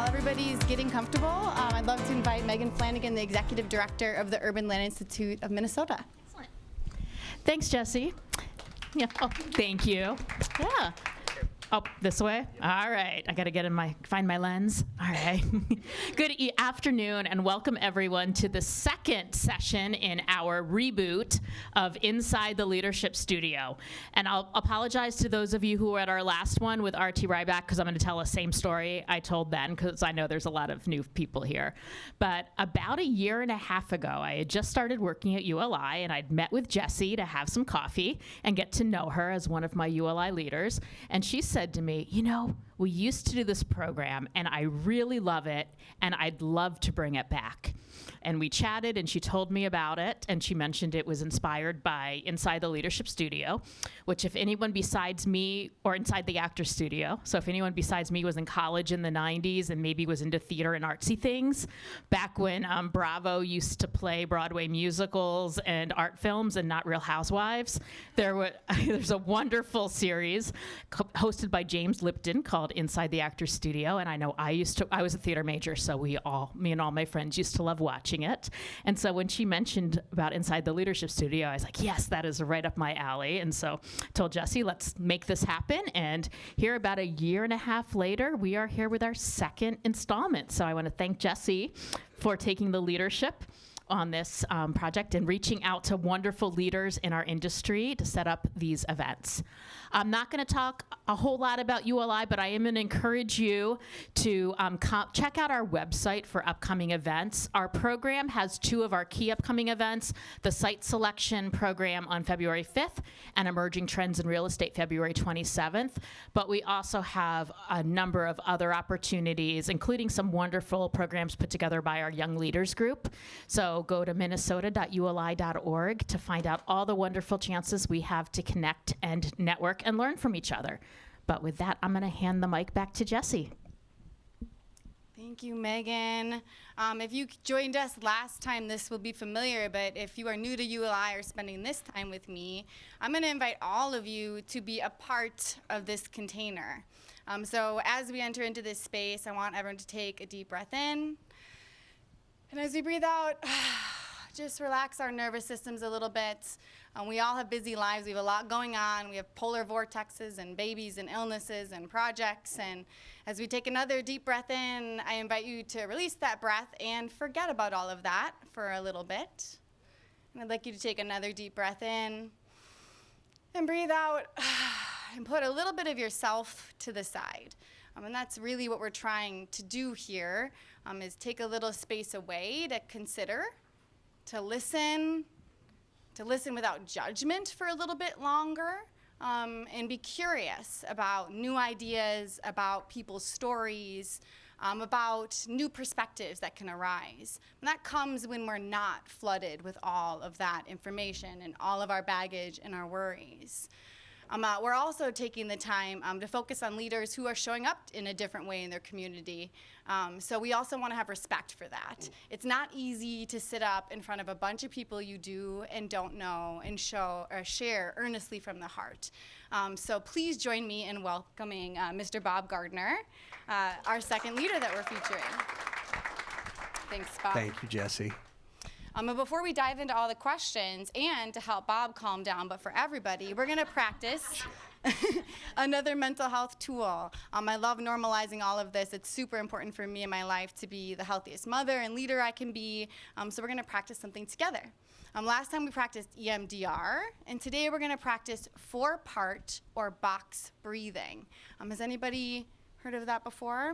everybody's getting comfortable, I'd love to invite Megan Flanagan, the Executive Director of the Urban Land Institute of Minnesota. Excellent. Thanks, Jessie. Yeah. Oh, thank you. Yeah. Oh, this way? All right. I got to find my lens. All right. Good afternoon, and welcome everyone to the second session in our reboot of Inside the Leadership Studio. And I'll apologize to those of you who were at our last one with R.T. Ryback, because I'm going to tell the same story I told then, because I know there's a lot of new people here. But about a year and a half ago, I had just started working at ULI, and I'd met with Jessie to have some coffee and get to know her as one of my ULI leaders. And she said to me, you know, we used to do this program and I really love it and I'd love to bring it back. And we chatted and she told me about it, and she mentioned it was inspired by Inside the Leadership Studio, which if anyone besides me, or Inside the Actor Studio, so if anyone besides me was in college in the 90s and maybe was into theater and artsy things, back when Bravo used to play Broadway musicals and art films and not Real Housewives, there's a wonderful series hosted by James Lipton called Inside the Actor Studio, and I know I was a theater major, so me and all my friends used to love watching it. And so when she mentioned about Inside the Leadership Studio, I was like, yes, that is right up my alley. And so I told Jessie, let's make this happen. And here about a year and a half later, we are here with our second installment. So I want to thank Jessie for taking the leadership on this project and reaching out to wonderful leaders in our industry to set up these events. I'm not going to talk a whole lot about ULI, but I am going to encourage you to check out our website for upcoming events. Our program has two of our key upcoming events, the Site Selection Program on February 5th and Emerging Trends in Real Estate February 27th. But we also have a number of other opportunities, including some wonderful programs put together by our Young Leaders Group. So go to minnesota.uli.org to find out all the wonderful chances we have to connect and network and learn from each other. But with that, I'm going to hand the mic back to Jessie. Thank you, Megan. If you joined us last time, this will be familiar, but if you are new to ULI or spending this time with me, I'm going to invite all of you to be a part of this container. So as we enter into this space, I want everyone to take a deep breath in. And as we breathe out, just relax our nervous systems a little bit. We all have busy lives. We have a lot going on. We have polar vortexes and babies and illnesses and projects. And as we take another deep breath in, I invite you to release that breath and forget about all of that for a little bit. And I'd like you to take another deep breath in and breathe out and put a little bit of yourself to the side. And that's really what we're trying to do here, is take a little space away to consider, to listen without judgment for a little bit longer, and be curious about new ideas, about people's stories, about new perspectives that can arise. And that comes when we're not flooded with all of that information and all of our baggage and our worries. We're also taking the time to focus on leaders who are showing up in a different way in their community. So we also want to have respect for that. It's not easy to sit up in front of a bunch of people you do and don't know and share earnestly from the heart. So please join me in welcoming Mr. Bob Gardner, our second leader that we're featuring. Thanks, Bob. Thank you, Jessie. But before we dive into all the questions, and to help Bob calm down, but for everybody, we're going to practice another mental health tool. I love normalizing all of this. It's super important for me in my life to be the healthiest mother and leader I can be. So we're going to practice something together. Last time we practiced EMDR, and today we're going to practice 4-part or box breathing. Has anybody heard of that before?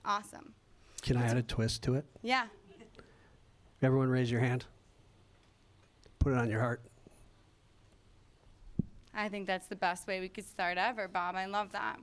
Awesome. Can I add a twist to it? Yeah. Everyone raise your hand. Put it on your heart. I think that's the best way we could start ever, Bob. I love that.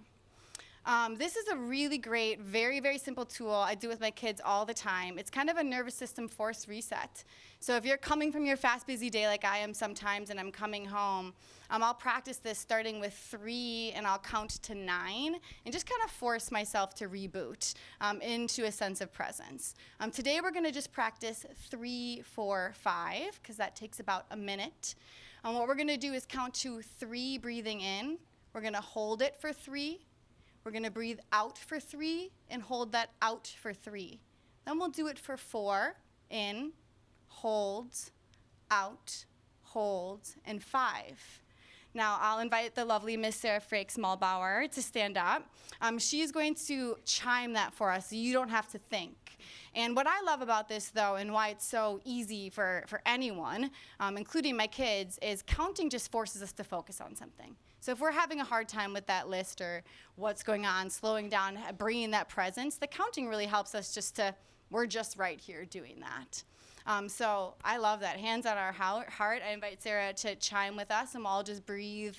This is a really great, very, very simple tool I do with my kids all the time. It's kind of a nervous system force reset. So if you're coming from your fast, busy day like I am sometimes and I'm coming home, I'll practice this starting with 3 and I'll count to 9 and just kind of force myself to reboot into a sense of presence. Today we're going to just practice 3, 4, 5 because that takes about a minute. What we're going to do is count to 3 breathing in. We're going to hold it for 3. We're going to breathe out for 3 and hold that out for 3. Then we'll do it for 4. In, hold, out, hold, and 5. Now, I'll invite the lovely Miss Sarah Frakes-Malbauer to stand up. She's going to chime that for us, so you don't have to think. And what I love about this, though, and why it's so easy for anyone, including my kids, is counting just forces us to focus on something. So if we're having a hard time with that list or what's going on, slowing down, bringing that presence, the counting really helps us we're just right here doing that. So I love that. Hands on our heart. I invite Sarah to chime with us, and we'll all just breathe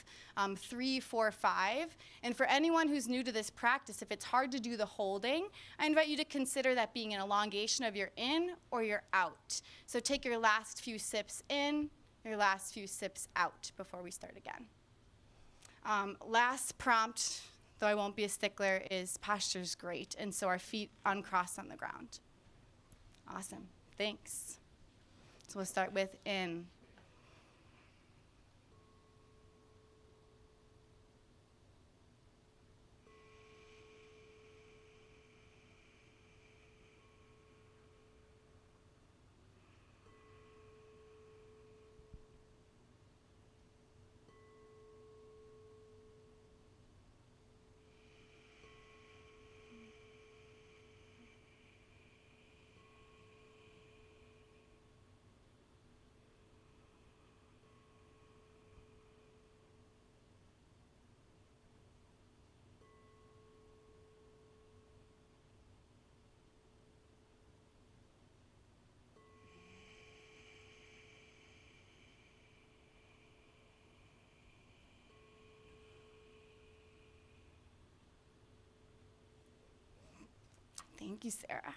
3, 4, 5. And for anyone who's new to this practice, if it's hard to do the holding, I invite you to consider that being an elongation of your in or your out. So take your last few sips in, your last few sips out before we start again. Last prompt, though I won't be a stickler, is posture's great, and so our feet uncrossed on the ground. Awesome. Thanks. So we'll start with in. Thank you, Sarah.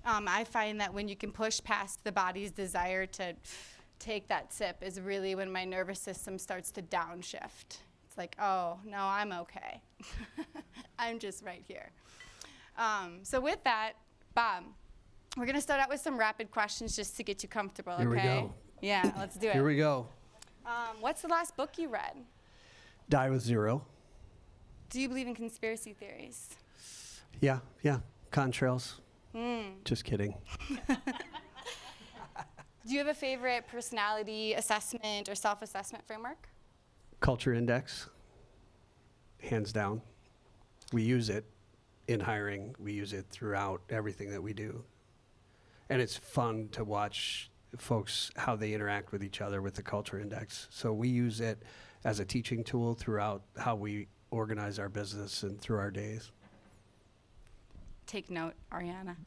I find that when you can push past the body's desire to take that sip is really when my nervous system starts to downshift. It's like, oh, no, I'm okay. I'm just right here. So with that, Bob, we're going to start out with some rapid questions just to get you comfortable, okay? Here we go. Yeah, let's do it. Here we go. What's the last book you read? Die with Zero. Do you believe in conspiracy theories? Yeah. Contrails. Just kidding. Do you have a favorite personality assessment or self-assessment framework? Culture Index. Hands down. We use it in hiring. We use it throughout everything that we do. And it's fun to watch folks, how they interact with each other with the Culture Index. So we use it as a teaching tool throughout how we organize our business and through our days. Take note, Ariana.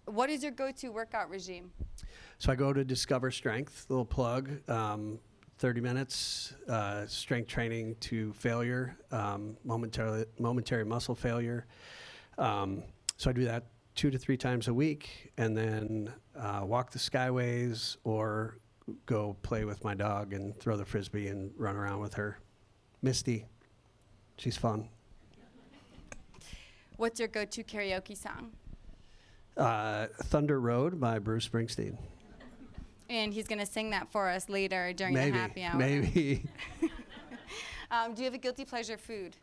What is your go-to workout regime? So I go to Discover Strength, little plug, 30 minutes, strength training to failure, momentary muscle failure. So I do that 2 to 3 times a week, and then walk the skyways or go play with my dog and throw the Frisbee and run around with her. Misty, she's fun. What's your go-to karaoke song? Thunder Road by Bruce Springsteen. And he's going to sing that for us later during the happy hour. Maybe. Do you have a guilty pleasure food?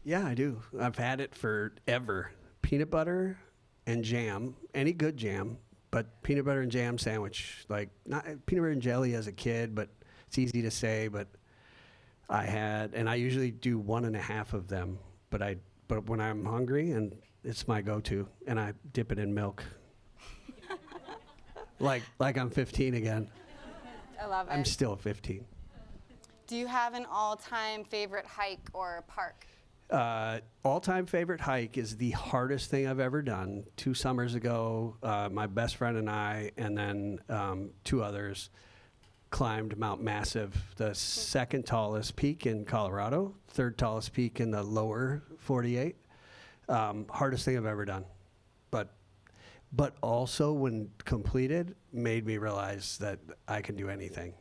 Yeah, I do. I've had it forever. Peanut butter and jam, any good jam, but peanut butter and jam sandwich. Like, not peanut butter and jelly as a kid, but it's easy to say, but I usually do 1.5 of them, but when I'm hungry, and it's my go-to, and I dip it in milk. like I'm 15 again. I love it. I'm still 15. Do you have an all-time favorite hike or park? All-time favorite hike is the hardest thing I've ever done. 2 summers ago, my best friend and I, and then 2 others, climbed Mount Massive, the second tallest peak in Colorado, 3rd tallest peak in the lower 48. Hardest thing I've ever done. But also, when completed, made me realize that I can do anything.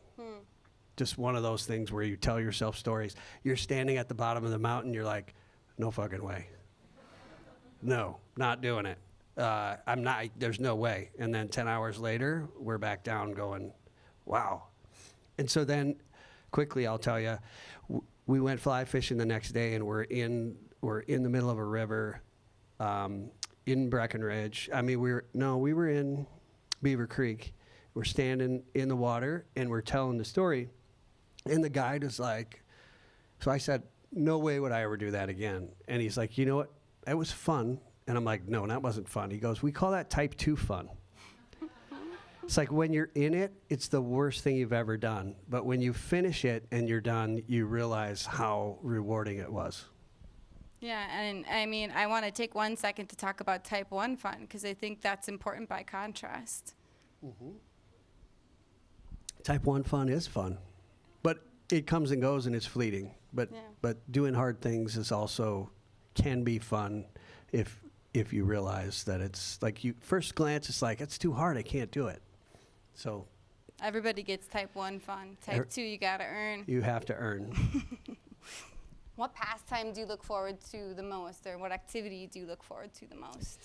Just one of those things where you tell yourself stories. You're standing at the bottom of the mountain, you're like, no fucking way. No, not doing it. I'm not, there's no way. And then 10 hours later, we're back down going, wow. And so then, quickly, I'll tell you, we went fly fishing the next day, and we're in the middle of a river in Breckenridge. I mean, we were in Beaver Creek. We're standing in the water, and we're telling the story. And the guide was like, so I said, no way would I ever do that again. And he's like, you know what? That was fun. And I'm like, no, that wasn't fun. He goes, we call that type 2 fun. It's like when you're in it, it's the worst thing you've ever done. But when you finish it and you're done, you realize how rewarding it was. Yeah, and I mean, I want to take 1 second to talk about type 1 fun, because I think that's important by contrast. Mm-hmm. Type 1 fun is fun, but it comes and goes and it's fleeting. But doing hard things is also can be fun if you realize that it's like you first glance, it's like, it's too hard, I can't do it. So everybody gets type 1 fun. Type 2, you got to earn. You have to earn. What pastime do you look forward to the most, or what activity do you look forward to the most?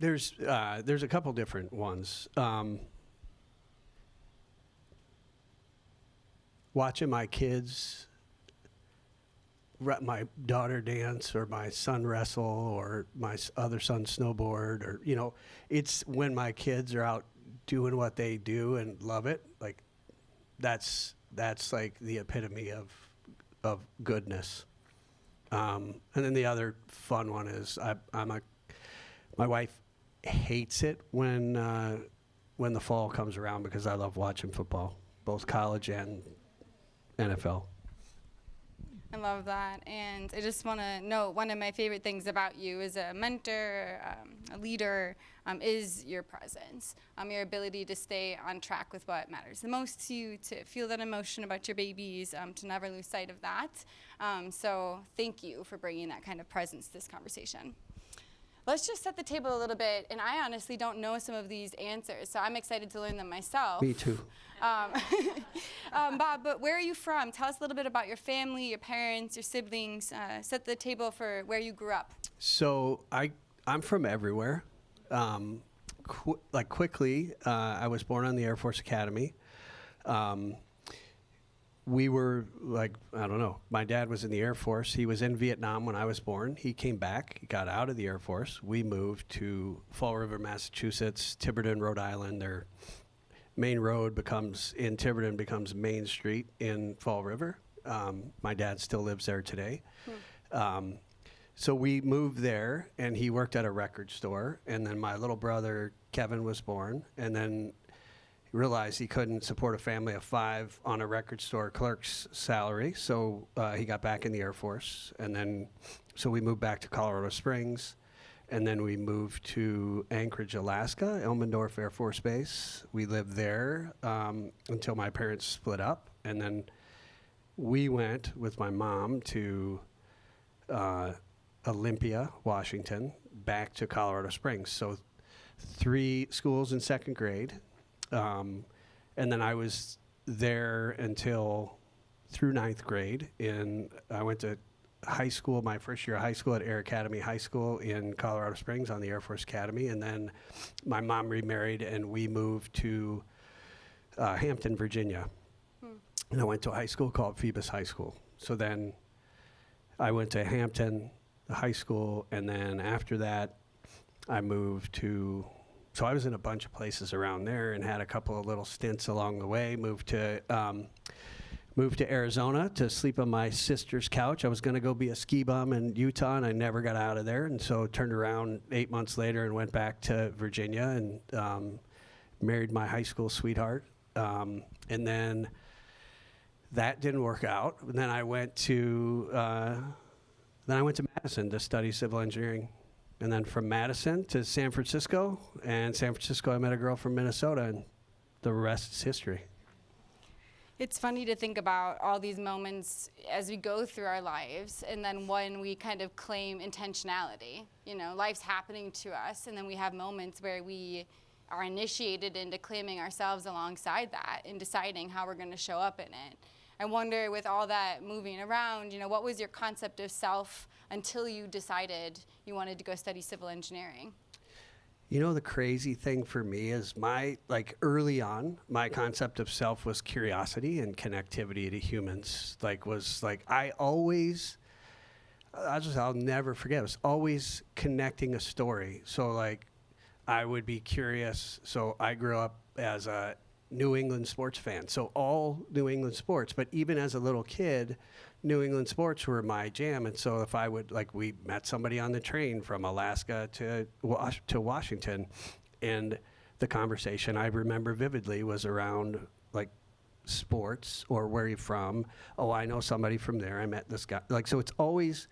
There's a couple different ones. Watching my kids, my daughter dance, or my son wrestle, or my other son snowboard, or, you know, it's when my kids are out doing what they do and love it. Like, that's like the epitome of goodness. And then the other fun one is my wife hates it when the fall comes around, because I love watching football, both college and NFL. I love that. And I just want to note, one of my favorite things about you as a mentor, a leader, is your presence, your ability to stay on track with what matters the most to you, to feel that emotion about your babies, to never lose sight of that. So thank you for bringing that kind of presence to this conversation. Let's just set the table a little bit, and I honestly don't know some of these answers, so I'm excited to learn them myself. Me too. Bob, but where are you from? Tell us a little bit about your family, your parents, your siblings. Set the table for where you grew up. So I'm from everywhere. Quickly, I was born on the Air Force Academy. We were I don't know, my dad was in the Air Force. He was in Vietnam when I was born. He came back, he got out of the Air Force. We moved to Fall River, Massachusetts, Tiverton, Rhode Island. Their main road in Tiverton becomes Main Street in Fall River. My dad still lives there today. So we moved there, and he worked at a record store. And then my little brother, Kevin, was born. And then he realized he couldn't support a family of 5 on a record store clerk's salary. So he got back in the Air Force. And then, so we moved back to Colorado Springs. And then we moved to Anchorage, Alaska, Elmendorf Air Force Base. We lived there until my parents split up. And then we went with my mom to Olympia, Washington, back to Colorado Springs. So 3 schools in 2nd grade. And then I was there through 9th grade. I went to high school, my first year of high school at Air Academy High School in Colorado Springs on the Air Force Academy. And then my mom remarried, and we moved to Hampton, Virginia. And I went to a high school called Phoebus High School. So then I went to Hampton High School, and then after that, I moved to, so I was in a bunch of places around there and had a couple of little stints along the way. Moved to Arizona to sleep on my sister's couch. I was going to go be a ski bum in Utah, and I never got out of there. And so turned around 8 months later and went back to Virginia and married my high school sweetheart. And then that didn't work out. And then I went to Madison to study civil engineering. And then from Madison to San Francisco. And San Francisco, I met a girl from Minnesota, and the rest is history. It's funny to think about all these moments as we go through our lives, and then when we kind of claim intentionality. You know, life's happening to us, and then we have moments where we are initiated into claiming ourselves alongside that and deciding how we're going to show up in it. I wonder, with all that moving around, you know, what was your concept of self until you decided you wanted to go study civil engineering? You know, the crazy thing for me is early on, my concept of self was curiosity and connectivity to humans. I'll never forget, it was always connecting a story. So like, I would be curious. So I grew up as a New England sports fan. So all New England sports, but even as a little kid, New England sports were my jam. And so if I would, we met somebody on the train from Alaska to Washington, and the conversation I remember vividly was around sports or where are you from? Oh, I know somebody from there. I met this guy. So it's always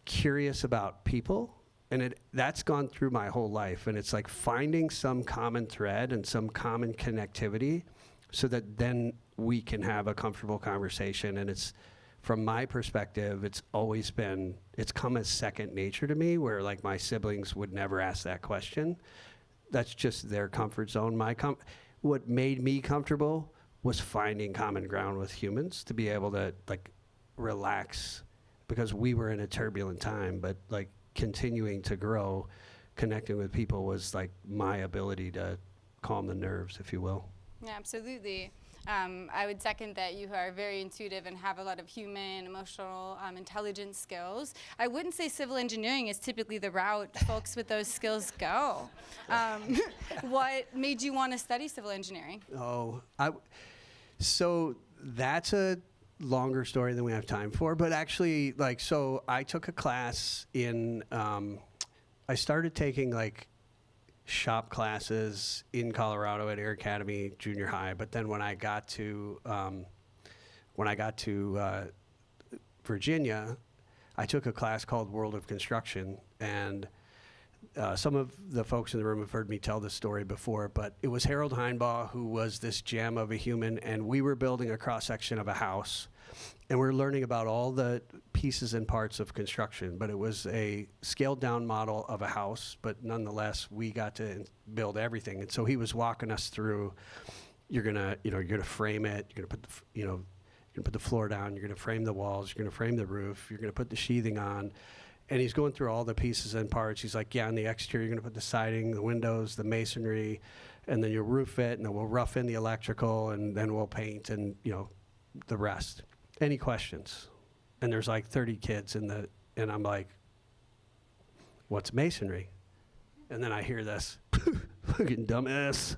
curious about people. And that's gone through my whole life. And it's like finding some common thread and some common connectivity so that then we can have a comfortable conversation. And it's, from my perspective, it's come as second nature to me, where my siblings would never ask that question. That's just their comfort zone. What made me comfortable was finding common ground with humans to be able to relax, because we were in a turbulent time, but continuing to grow, connecting with people was my ability to calm the nerves, if you will. Yeah, absolutely. I would second that. You are very intuitive and have a lot of human, emotional, intelligence skills. I wouldn't say civil engineering is typically the route folks with those skills go. What made you want to study civil engineering? So that's a longer story than we have time for, but actually, so I took a class in, I started taking shop classes in Colorado at Air Academy Junior High, but then when I got to Virginia, I took a class called World of Construction, and some of the folks in the room have heard me tell this story before, but it was Harold Heinbaugh who was this gem of a human, and we were building a cross-section of a house, and we're learning about all the pieces and parts of construction, but it was a scaled-down model of a house, but nonetheless, we got to build everything. And so he was walking us through, you're gonna frame it, you're gonna put the floor down, you're gonna frame the walls, you're gonna frame the roof, you're gonna put the sheathing on. And he's going through all the pieces and parts. He's like, yeah, on the exterior, you're gonna put the siding, the windows, the masonry, and then you'll roof it, and then we'll rough in the electrical, and then we'll paint, and the rest. Any questions? And there's 30 kids and I'm like, what's masonry? And then I hear this, fucking dumbass.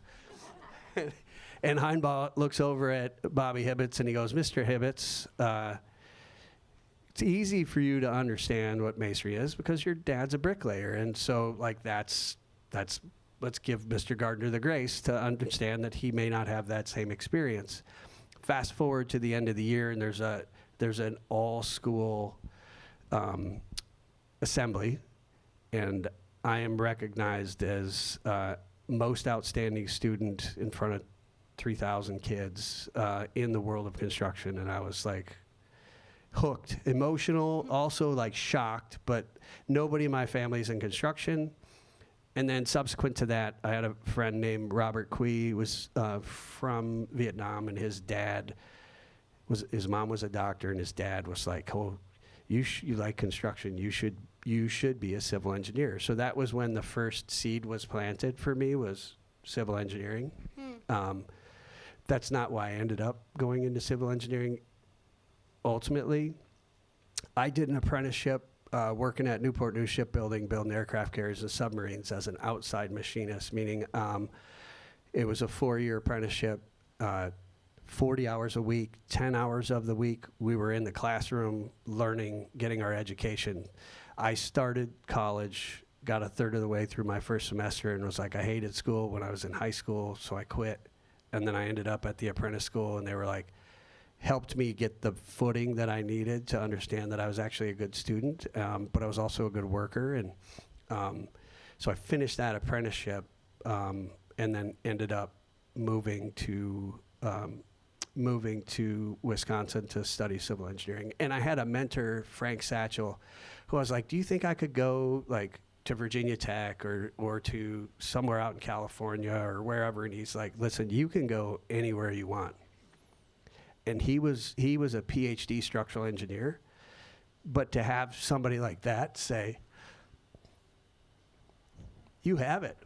And Heinbaugh looks over at Bobby Hibbets and he goes, Mr. Hibbets, it's easy for you to understand what masonry is because your dad's a bricklayer. And so that's let's give Mr. Gardner the grace to understand that he may not have that same experience. Fast forward to the end of the year, and there's an all-school assembly, and I am recognized as most outstanding student in front of 3,000 kids in the world of construction, and I was hooked, emotional, also shocked, but nobody in my family's in construction. And then subsequent to that, I had a friend named Robert Quee, who was from Vietnam, and his mom was a doctor, and his dad was like, oh, you like construction, you should be a civil engineer. So that was when the first seed was planted for me, was civil engineering. That's not why I ended up going into civil engineering. Ultimately, I did an apprenticeship working at Newport News Shipbuilding, building aircraft carriers and submarines as an outside machinist, meaning it was a 4-year apprenticeship, 40 hours a week, 10 hours of the week. We were in the classroom learning, getting our education. I started college, got a third of the way through my first semester and was like, I hated school when I was in high school, so I quit. And then I ended up at the apprentice school, and they were helped me get the footing that I needed to understand that I was actually a good student, but I was also a good worker. And so I finished that apprenticeship and then ended up moving to Wisconsin to study civil engineering. And I had a mentor, Frank Satchel, who I was like, do you think I could go to Virginia Tech or to somewhere out in California or wherever? And he's like, listen, you can go anywhere you want. And he was a PhD structural engineer, but to have somebody like that say, you have it,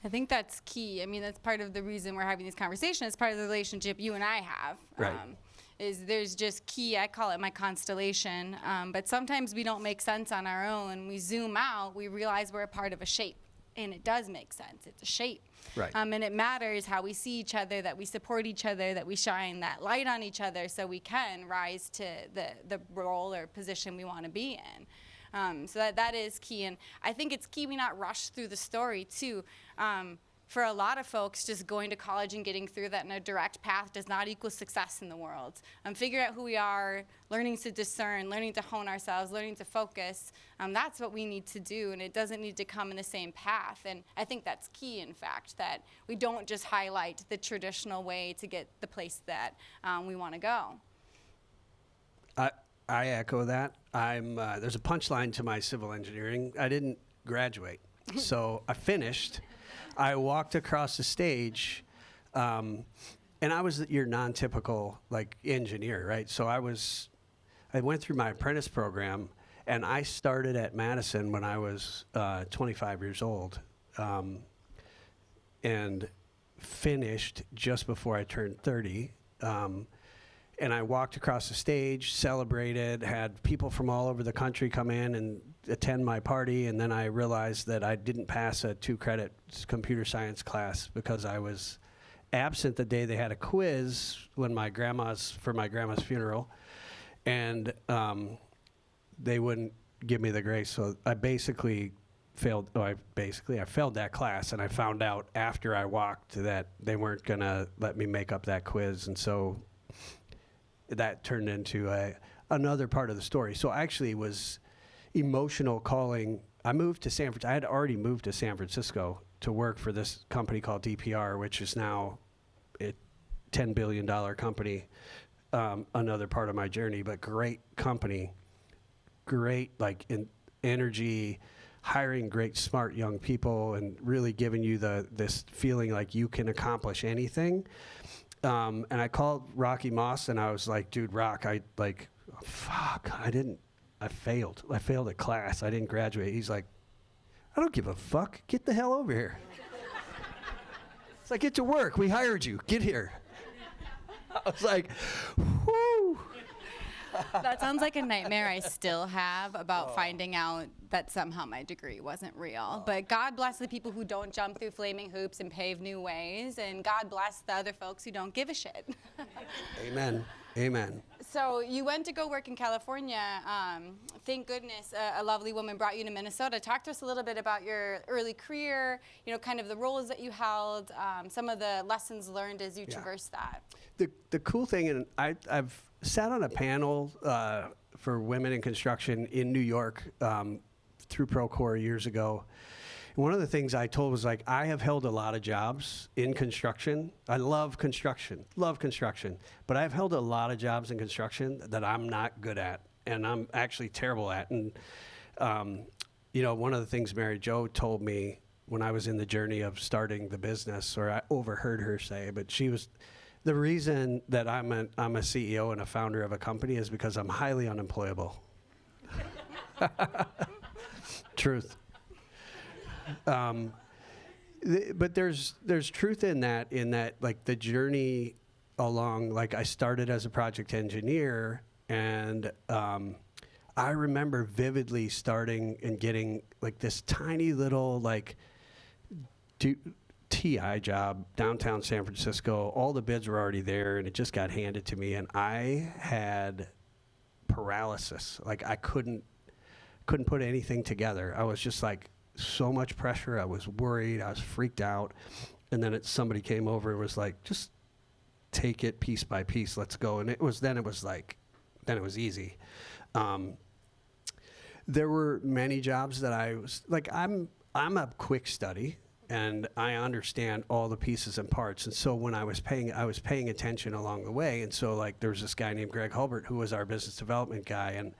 I think that's key. I mean, that's part of the reason we're having this conversation. It's part of the relationship you and I have. Right. Is there's just key, I call it my constellation, but sometimes we don't make sense on our own. We zoom out, we realize we're a part of a shape, and it does make sense. It's a shape. Right. And it matters how we see each other, that we support each other, that we shine that light on each other so we can rise to the role or position we want to be in. So that is key. And I think it's key we not rush through the story, too. For a lot of folks, just going to college and getting through that in a direct path does not equal success in the world. Figure out who we are, learning to discern, learning to hone ourselves, learning to focus. That's what we need to do, and it doesn't need to come in the same path. And I think that's key, in fact, that we don't just highlight the traditional way to get the place that we want to go. I echo that. There's a punchline to my civil engineering. I didn't graduate, so I finished. I walked across the stage, and I was your non-typical like engineer, right? So I went through my apprentice program, and I started at Madison when I was 25 years old, and finished just before I turned 30. And I walked across the stage, celebrated, had people from all over the country come in and attend my party, and then I realized that I didn't pass a 2-credit computer science class because I was absent the day they had a quiz for my grandma's funeral, and they wouldn't give me the grace, so I basically failed. I failed that class, and I found out after I walked that they weren't gonna let me make up that quiz, and so that turned into another part of the story. So actually it was emotional calling. I moved to San Francisco. I had already moved to San Francisco to work for this company called DPR, which is now a $10 billion company. Another part of my journey, but great company, great like energy, hiring great smart young people, and really giving you this feeling like you can accomplish anything. And I called Rocky Moss, and I was like, dude, Rock, I failed. I failed a class. I didn't graduate. He's like, I don't give a fuck. Get the hell over here. It's like, get to work. We hired you. Get here. I was like, whoo. That sounds like a nightmare I still have about finding out that somehow my degree wasn't real. But God bless the people who don't jump through flaming hoops and pave new ways, and God bless the other folks who don't give a shit. Amen. Amen. So you went to go work in California. Thank goodness a lovely woman brought you to Minnesota. Talk to us a little bit about your early career, kind of the roles that you held, some of the lessons learned as you traversed that. The cool thing, and I've sat on a panel for women in construction in New York through Procore years ago. One of the things I told was like, I have held a lot of jobs in construction. I love construction, but I've held a lot of jobs in construction that I'm not good at, and I'm actually terrible at. And one of the things Mary Jo told me when I was in the journey of starting the business, or I overheard her say, but she was, the reason that I'm a CEO and a founder of a company is because I'm highly unemployable. Truth. But there's truth in that like the journey along, like I started as a project engineer, and I remember vividly starting and getting like this tiny little like TI job downtown San Francisco. All the bids were already there, and it just got handed to me, and I had paralysis. Like I couldn't put anything together. I was just like, so much pressure. I was worried. I was freaked out. And then somebody came over and was like, just take it piece by piece. Let's go. And it was easy. There were many jobs that I was like, I'm a quick study, and I understand all the pieces and parts. And so when I was paying attention along the way. And so like there was this guy named Greg Hulbert who was our business development guy, and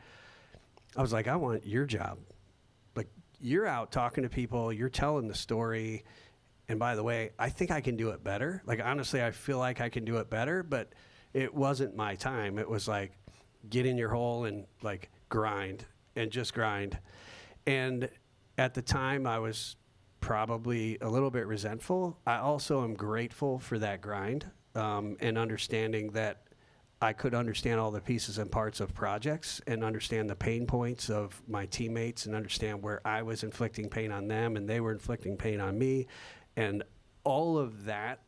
I was like, I want your job. Like, you're out talking to people, you're telling the story, and by the way, I think I can do it better. Like, honestly, I feel like I can do it better, but it wasn't my time. It was like, get in your hole and like grind, and just grind. And at the time, I was probably a little bit resentful. I also am grateful for that grind, and understanding that I could understand all the pieces and parts of projects and understand the pain points of my teammates and understand where I was inflicting pain on them and they were inflicting pain on me. And all of that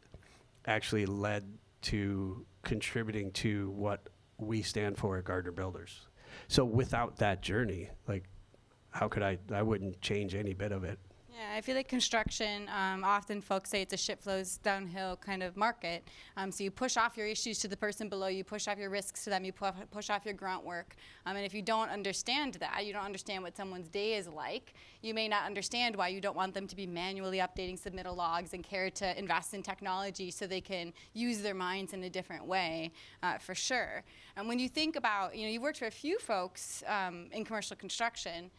actually led to contributing to what we stand for at Gardner Builders. So without that journey, like, how could I wouldn't change any bit of it. Yeah, I feel like construction, often folks say it's a shit flows downhill kind of market. So you push off your issues to the person below, you push off your risks to them, you push off your grunt work. And if you don't understand that, you don't understand what someone's day is like, you may not understand why you don't want them to be manually updating submittal logs and care to invest in technology so they can use their minds in a different way, for sure. And when you think about, you worked for a few folks in commercial construction.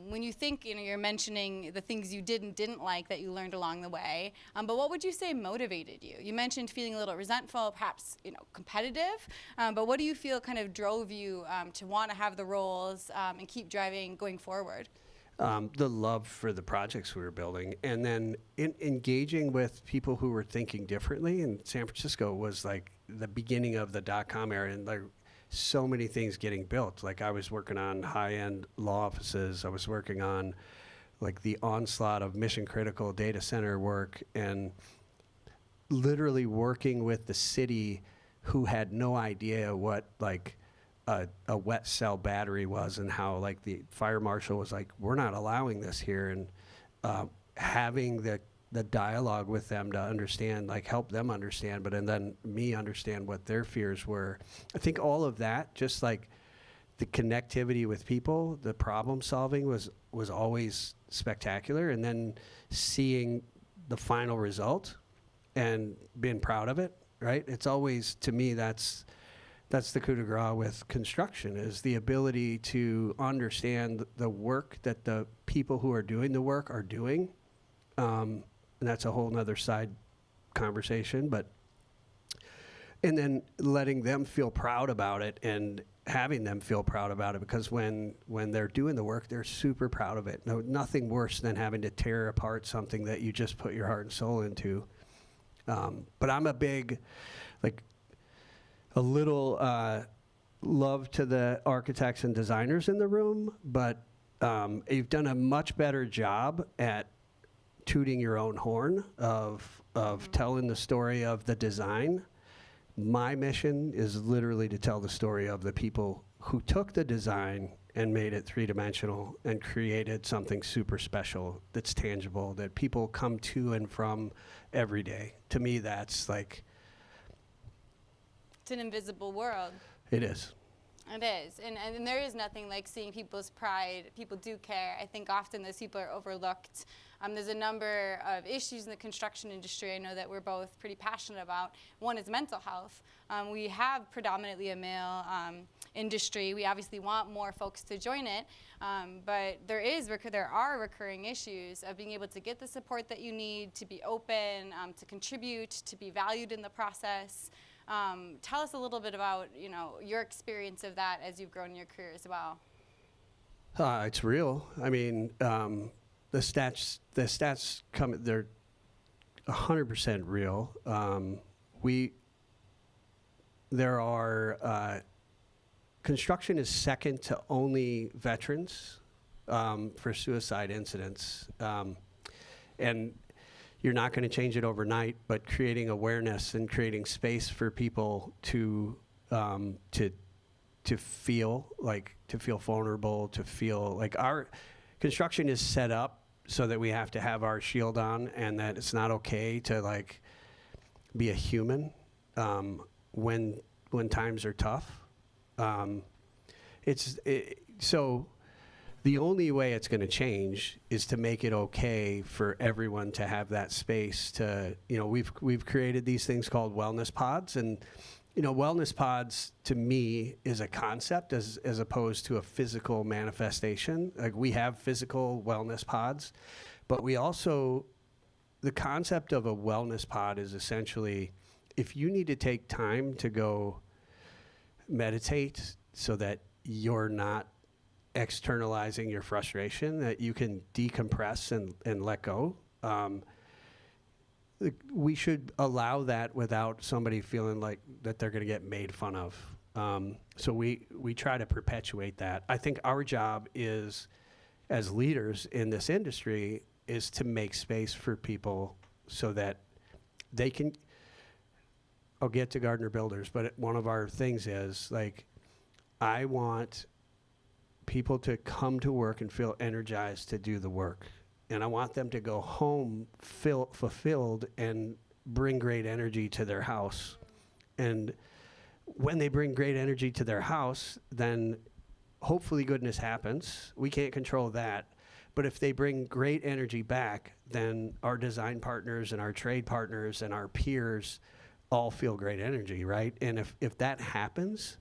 When you think, you're mentioning the things you did and didn't like that you learned along the way, but what would you say motivated you? You mentioned feeling a little resentful, perhaps, competitive, but what do you feel kind of drove you to want to have the roles and keep driving going forward? The love for the projects we were building, and then engaging with people who were thinking differently. And San Francisco was like the beginning of the .com era, and like so many things getting built. Like, I was working on high-end law offices. I was working on like the onslaught of mission critical data center work, and literally working with the city who had no idea what like a wet cell battery was, and how like the fire marshal was like, we're not allowing this here. And having the dialogue with them to understand, like help them understand, and then me understand what their fears were. I think all of that, just like the connectivity with people, the problem solving was always spectacular. And then seeing the final result and being proud of it, right? It's always, to me, that's the coup de grace with construction, is the ability to understand the work that the people who are doing the work are doing. And that's a whole nother side conversation, and then letting them feel proud about it and having them feel proud about it, because when they're doing the work, they're super proud of it. No, nothing worse than having to tear apart something that you just put your heart and soul into. But I'm a big, like, a little love to the architects and designers in the room, but you've done a much better job at tooting your own horn of telling the story of the design. My mission is literally to tell the story of the people who took the design and made it three-dimensional and created something super special that's tangible, that people come to and from every day. To me, that's like... It's an invisible world. It is. It is, and there is nothing like seeing people's pride. People do care. I think often those people are overlooked. There's a number of issues in the construction industry I know that we're both pretty passionate about. One is mental health. We have predominantly a male industry. We obviously want more folks to join it, but there are recurring issues of being able to get the support that you need, to be open, to contribute, to be valued in the process. Tell us a little bit about, your experience of that as you've grown in your career as well. It's real. I mean, the stats come, they're 100% real. Construction is second to only veterans for suicide incidents. And you're not going to change it overnight, but creating awareness and creating space for people to feel vulnerable, to feel like our construction is set up so that we have to have our shield on, and that it's not okay to like be a human when times are tough. So the only way it's going to change is to make it okay for everyone to have that space to, we've created these things called wellness pods, and, wellness pods to me is a concept as opposed to a physical manifestation. Like, we have physical wellness pods, but the concept of a wellness pod is essentially, if you need to take time to go meditate so that you're not externalizing your frustration, that you can decompress and let go, We should allow that without somebody feeling like that they're going to get made fun of. So we try to perpetuate that. I think our job is, as leaders in this industry, is to make space for people so that they can. I'll get to Gardner Builders, but one of our things is, like, I want people to come to work and feel energized to do the work. And I want them to go home fulfilled and bring great energy to their house. And when they bring great energy to their house, then hopefully goodness happens. We can't control that. But if they bring great energy back, then our design partners and our trade partners and our peers all feel great energy, right? And if that happens,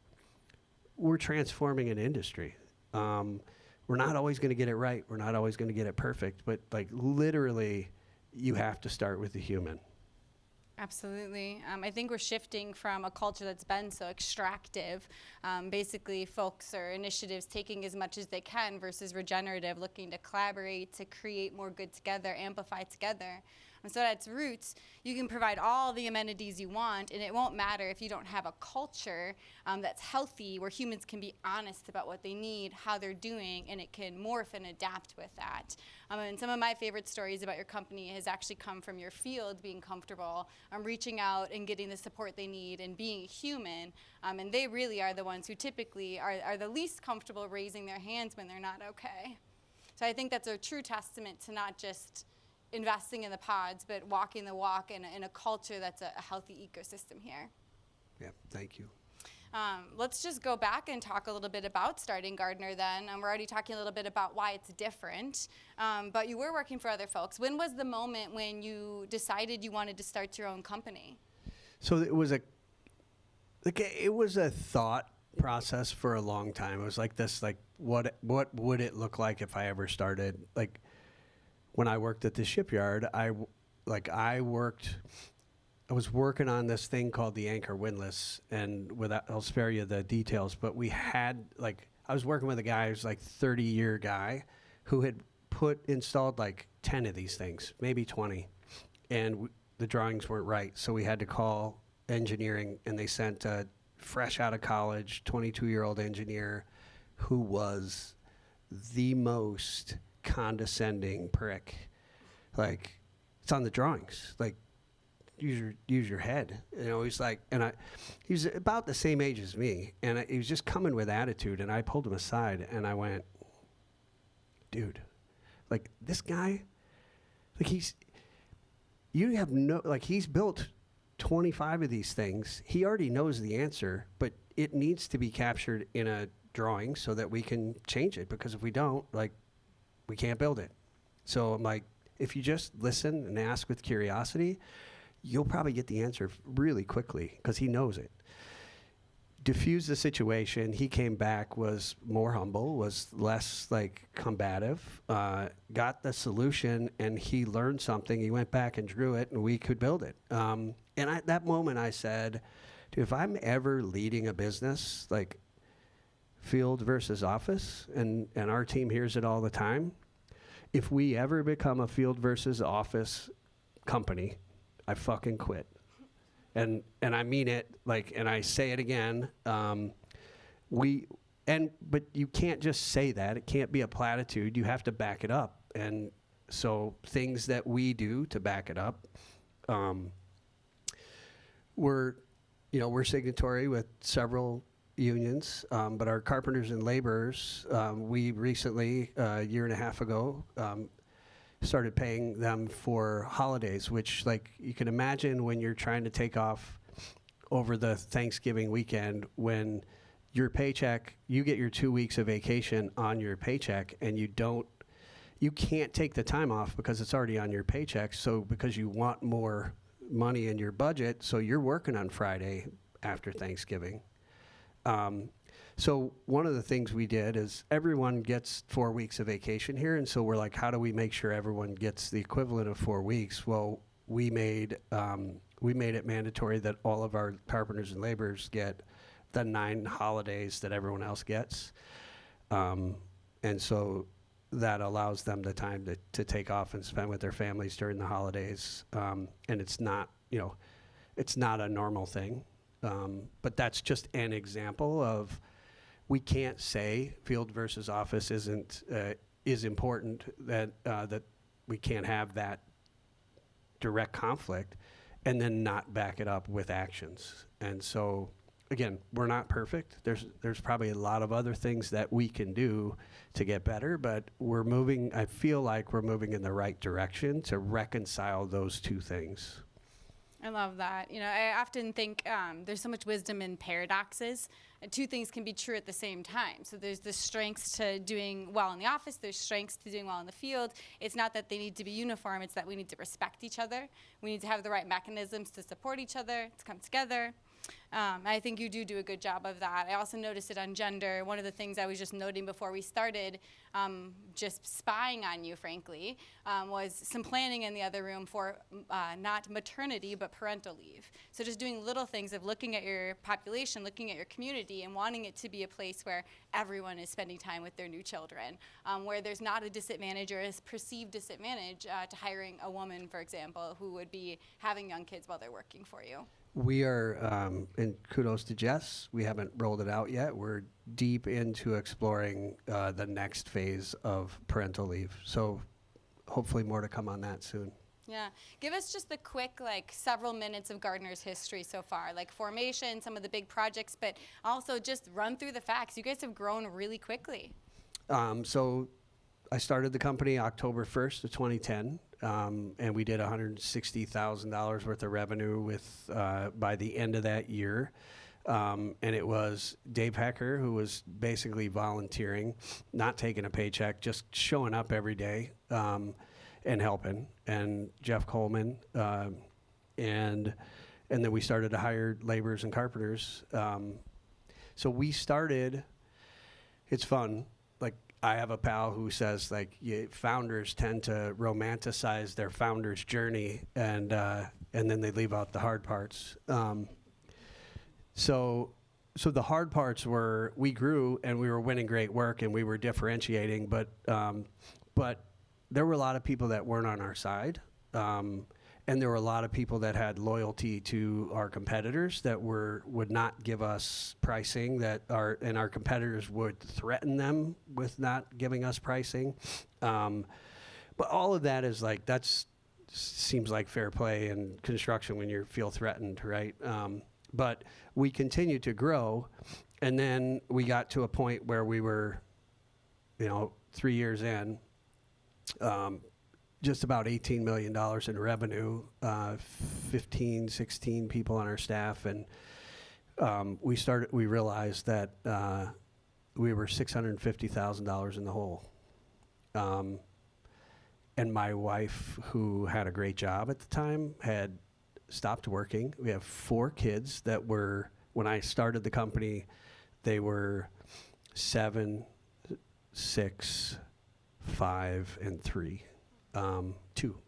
we're transforming an industry. We're not always going to get it right. We're not always going to get it perfect. But, like, literally, you have to start with the human. Absolutely. I think we're shifting from a culture that's been so extractive, basically folks or initiatives taking as much as they can versus regenerative, looking to collaborate, to create more good together, amplify together. And so at its roots, you can provide all the amenities you want, and it won't matter if you don't have a culture that's healthy, where humans can be honest about what they need, how they're doing, and it can morph and adapt with that. And some of my favorite stories about your company has actually come from your field being comfortable, reaching out and getting the support they need and being human. And they really are the ones who typically are the least comfortable raising their hands when they're not okay. So I think that's a true testament to not just investing in the pods, but walking the walk in a culture that's a healthy ecosystem here. Yeah, thank you. Let's just go back and talk a little bit about starting Gardner then. We're already talking a little bit about why it's different, but you were working for other folks. When was the moment when you decided you wanted to start your own company? So it was a thought process for a long time. It was like this, like, what would it look like if I ever started? Like, when I worked at the shipyard, I was working on this thing called the Anchor Windlass, and I'll spare you the details, but we had, like, I was working with a guy who's like 30-year guy who had installed like 10 of these things, maybe 20, and the drawings weren't right, so we had to call engineering, and they sent a fresh out of college 22-year-old engineer who was the most condescending prick. Like, it's on the drawings, like, use your head, you know. He's like, he was about the same age as me, and he was just coming with attitude, and I pulled him aside and I went, dude, like, this guy, like, he's built 25 of these things. He already knows the answer, but it needs to be captured in a drawing so that we can change it, because if we don't, like, we can't build it. So I'm like, if you just listen and ask with curiosity, you'll probably get the answer really quickly, because he knows it. Diffuse the situation. He came back, was more humble, was less, like, combative, got the solution, and he learned something. He went back and drew it, and we could build it. And at that moment I said, dude, if I'm ever leading a business, like, field versus office, and our team hears it all the time, if we ever become a field versus office company, I fucking quit. And I mean it, like, and I say it again. But you can't just say that. It can't be a platitude. You have to back it up. And so things that we do to back it up, we're signatory with several unions, but our carpenters and laborers, we recently, a year and a half ago, started paying them for holidays, which, like, you can imagine when you're trying to take off over the Thanksgiving weekend, when your paycheck, you get your 2 weeks of vacation on your paycheck, and you can't take the time off because it's already on your paycheck. So because you want more money in your budget, so you're working on Friday after Thanksgiving. So one of the things we did is everyone gets 4 weeks of vacation here, and so we're like, how do we make sure everyone gets the equivalent of 4 weeks? Well, we made it mandatory that all of our carpenters and laborers get the 9 holidays that everyone else gets, and so that allows them the time to take off and spend with their families during the holidays. And it's not, it's not a normal thing. But that's just an example of, we can't say field versus office is important, that we can't have that direct conflict and then not back it up with actions. And so, again, we're not perfect. There's probably a lot of other things that we can do to get better, but I feel like we're moving in the right direction to reconcile those two things. I love that. I often think there's so much wisdom in paradoxes. Two things can be true at the same time. So there's the strengths to doing well in the office. There's strengths to doing well in the field. It's not that they need to be uniform. It's that we need to respect each other. We need to have the right mechanisms to support each other, to come together. I think you do a good job of that. I also noticed it on gender. One of the things I was just noting before we started, just spying on you, frankly, was some planning in the other room for not maternity, but parental leave. So just doing little things of looking at your population, looking at your community, and wanting it to be a place where everyone is spending time with their new children, where there's not a disadvantage or a perceived disadvantage to hiring a woman, for example, who would be having young kids while they're working for you. We are, and kudos to Jess, we haven't rolled it out yet. We're deep into exploring the next phase of parental leave. So hopefully more to come on that soon. Yeah. Give us just the quick, several minutes of Gardner's history so far, formation, some of the big projects, but also just run through the facts. You guys have grown really quickly. So I started the company October 1st of 2010. And we did $160,000 worth of revenue with by the end of that year. And it was Dave Hecker, who was basically volunteering, not taking a paycheck, just showing up every day and helping, and Jeff Coleman. And then we started to hire laborers and carpenters. So we started, it's fun. I have a pal who says founders tend to romanticize their founder's journey, and then they leave out the hard parts. So the hard parts were, we grew and we were winning great work and we were differentiating, but there were a lot of people that weren't on our side. And there were a lot of people that had loyalty to our competitors that would not give us pricing, and our competitors would threaten them with not giving us pricing. But all of that is seems like fair play in construction when you feel threatened, right? But we continued to grow, and then we got to a point where we were, 3 years in, just about $18 million in revenue, 15, 16 people on our staff. And we realized that we were $650,000 in the hole. And my wife, who had a great job at the time, had stopped working. We have 4 kids that were, when I started the company, they were 7, 6, 5, and 3. 2.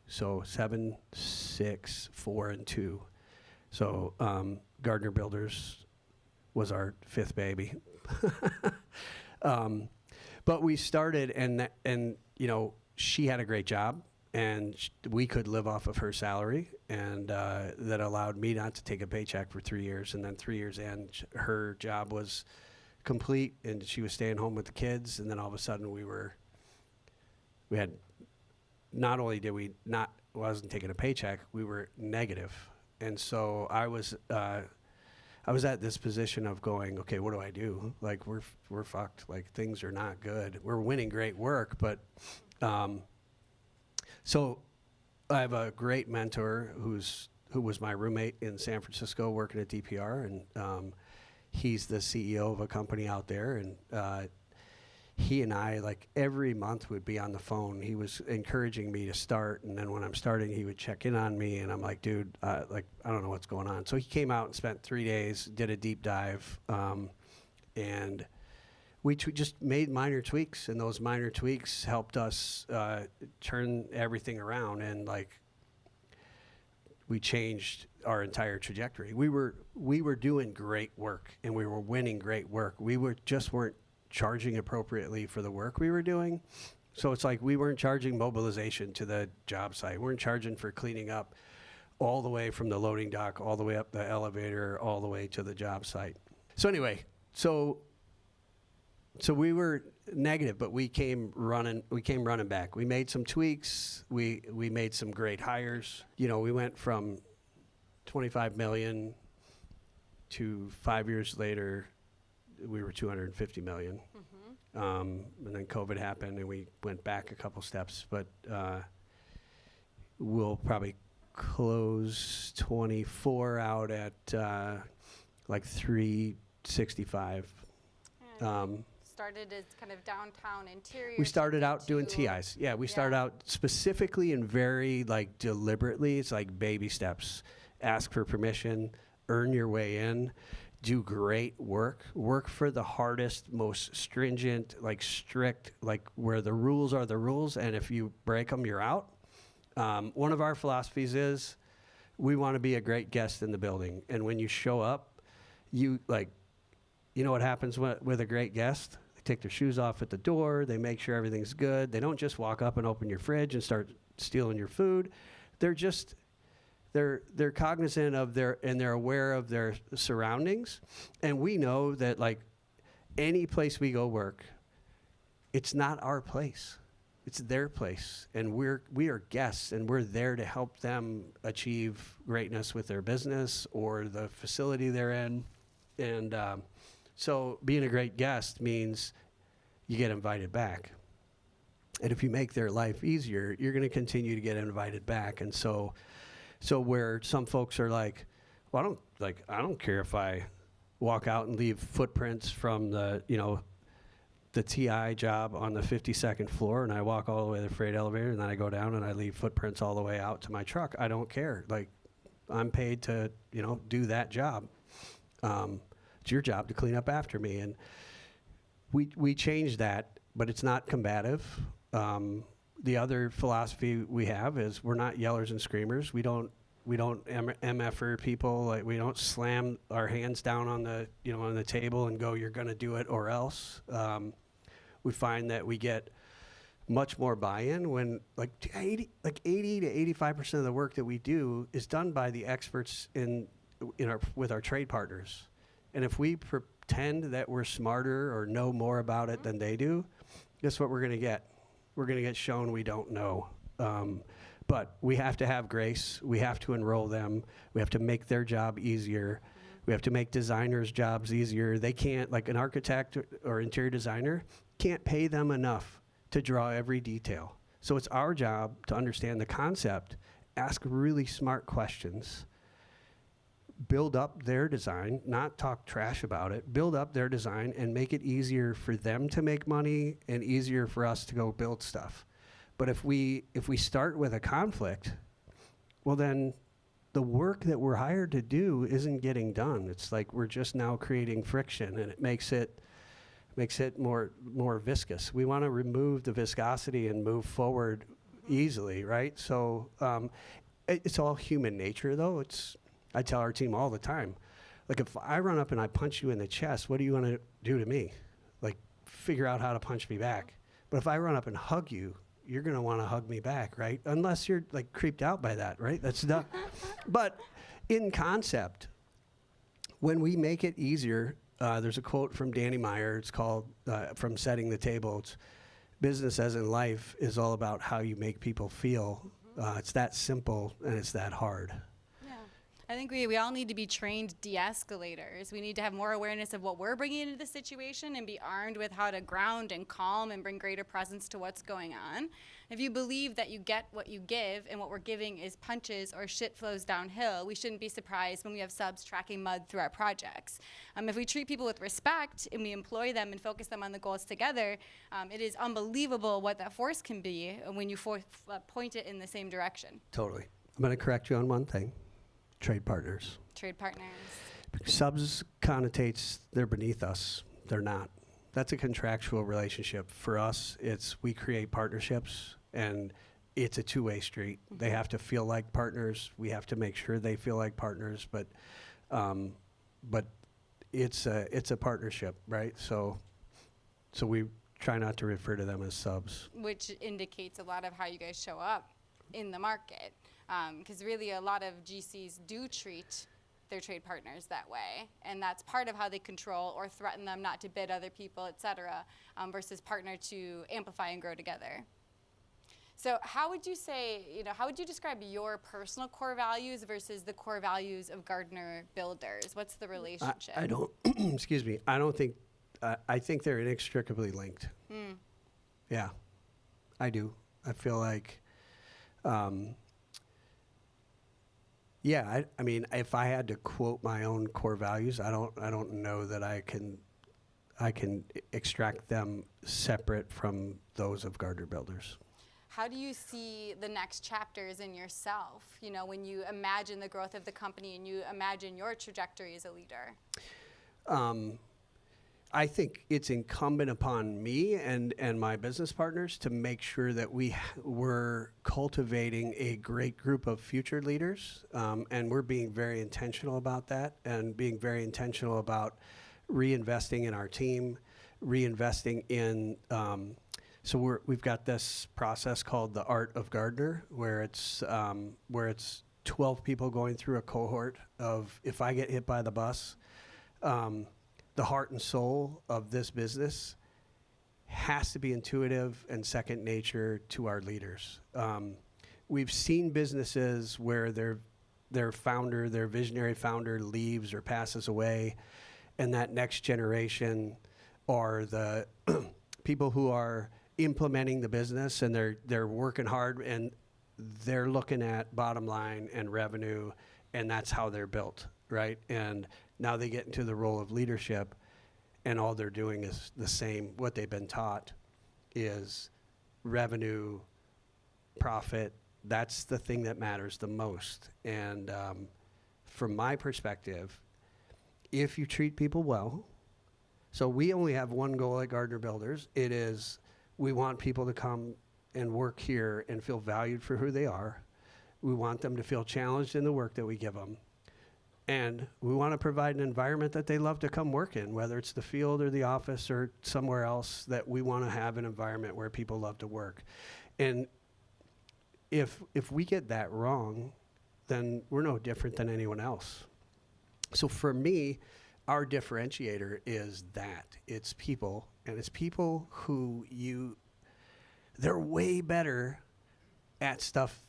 So 7, 6, 4, and 2. So Gardner Builders was our 5th baby. But we started, and she had a great job, and we could live off of her salary, and that allowed me not to take a paycheck for 3 years. And then 3 years in, her job was complete, and she was staying home with the kids. And then all of a sudden, we had. Not only did wasn't taking a paycheck, we were negative. And so I was at this position of going, okay, what do I do? We're fucked. Things are not good. We're winning great work, but so I have a great mentor who was my roommate in San Francisco working at DPR, and he's the CEO of a company out there, and he and I, every month, would be on the phone. He was encouraging me to start, and then when I'm starting, he would check in on me, and I'm like, dude, I don't know what's going on. So he came out and spent 3 days, did a deep dive, and we just made minor tweaks, and those minor tweaks helped us turn everything around, and we changed our entire trajectory. We were doing great work, and we were winning great work. We just weren't charging appropriately for the work we were doing. So it's like we weren't charging mobilization to the job site. We weren't charging for cleaning up all the way from the loading dock, all the way up the elevator, all the way to the job site. So anyway, so we were negative, but we came running back. We made some tweaks. We made some great hires. You know, we went from 25 million to 5 years later, we were 250 million. And then COVID happened and we went back a couple steps, but we'll probably close 24 out at like 365. Started as kind of downtown interior. We started out doing TIs. Yeah, we started out specifically and very like deliberately. It's like baby steps. Ask for permission, earn your way in, do great work for the hardest, most stringent, like strict, like where the rules are the rules, and if you break them, you're out. One of our philosophies is we want to be a great guest in the building, and when you show up, you know what happens with a great guest? They take their shoes off at the door, they make sure everything's good, they don't just walk up and open your fridge and start stealing your food. They're cognizant of and they're aware of their surroundings. And we know that like any place we go work, it's not our place. It's their place. And we are guests, and we're there to help them achieve greatness with their business or the facility they're in. And so being a great guest means you get invited back. And if you make their life easier, you're going to continue to get invited back. And so where some folks are like, well, I don't care if I walk out and leave footprints from the TI job on the 52nd floor, and I walk all the way to the freight elevator, and then I go down and I leave footprints all the way out to my truck. I don't care. Like, I'm paid to, do that job. It's your job to clean up after me. And we changed that, but it's not combative. The other philosophy we have is we're not yellers and screamers. We don't MFer people. Like, we don't slam our hands down on the table and go, you're going to do it or else. We find that we get much more buy-in when like 80 to 85% of the work that we do is done by the experts with our trade partners. And if we pretend that we're smarter or know more about it than they do, guess what we're going to get? We're going to get shown we don't know. But we have to have grace. We have to enroll them. We have to make their job easier. We have to make designers' jobs easier. They can't, like an architect or interior designer, can't pay them enough to draw every detail. So it's our job to understand the concept, ask really smart questions, build up their design, not talk trash about it, build up their design and make it easier for them to make money and easier for us to go build stuff. But if we start with a conflict, well then the work that we're hired to do isn't getting done. It's like we're just now creating friction, and it makes it more viscous. We want to remove the viscosity and move forward easily, right? So it's all human nature though. I tell our team all the time, like if I run up and I punch you in the chest, what do you want to do to me? Like figure out how to punch me back. But if I run up and hug you, you're going to want to hug me back, right? Unless you're like creeped out by that, right? That's not. But in concept, when we make it easier, there's a quote from Danny Meyer. It's called From Setting the Table. It's business as in life is all about how you make people feel. It's that simple and it's that hard. I think we all need to be trained de-escalators. We need to have more awareness of what we're bringing into the situation and be armed with how to ground and calm and bring greater presence to what's going on. If you believe that you get what you give and what we're giving is punches or shit flows downhill, we shouldn't be surprised when we have subs tracking mud through our projects. If we treat people with respect and we employ them and focus them on the goals together, it is unbelievable what that force can be when you point it in the same direction. Totally. I'm going to correct you on one thing. Trade partners. Trade partners. Subs connotates they're beneath us. They're not. That's a contractual relationship. For us, we create partnerships, and it's a two-way street. Mm-hmm. They have to feel like partners. We have to make sure they feel like partners. But it's a partnership, right? So So we try not to refer to them as subs. Which indicates a lot of how you guys show up in the market. Because really a lot of GCs do treat their trade partners that way. And that's part of how they control or threaten them not to bid other people, et cetera, versus partner to amplify and grow together. So how would you say, how would you describe your personal core values versus the core values of Gardner Builders? What's the relationship? I don't, excuse me, I don't think, I think they're inextricably linked. Yeah, I do. I feel like, yeah, I mean, if I had to quote my own core values, I don't know that I can extract them separate from those of Gardner Builders. How do you see the next chapters in yourself, when you imagine the growth of the company and you imagine your trajectory as a leader? I think it's incumbent upon me and my business partners to make sure that we're cultivating a great group of future leaders, and we're being very intentional about that and being very intentional about reinvesting in our team, reinvesting in so we've got this process called the Art of Gardner, where it's 12 people going through a cohort of, if I get hit by the bus, the heart and soul of this business has to be intuitive and second nature to our leaders. We've seen businesses where their founder, their visionary founder leaves or passes away, and that next generation are the people who are implementing the business, and they're working hard, and they're looking at bottom line and revenue, and that's how they're built, right? And now they get into the role of leadership, and all they're doing is the same. What they've been taught is revenue, profit. That's the thing that matters the most. And from my perspective, if you treat people well, so we only have one goal at Gardner Builders. It is, we want people to come and work here and feel valued for who they are. We want them to feel challenged in the work that we give them. And we want to provide an environment that they love to come work in, whether it's the field or the office or somewhere else, that we want to have an environment where people love to work. And if we get that wrong, then we're no different than anyone else. So for me, our differentiator is that it's people, and it's people who they're way better at stuff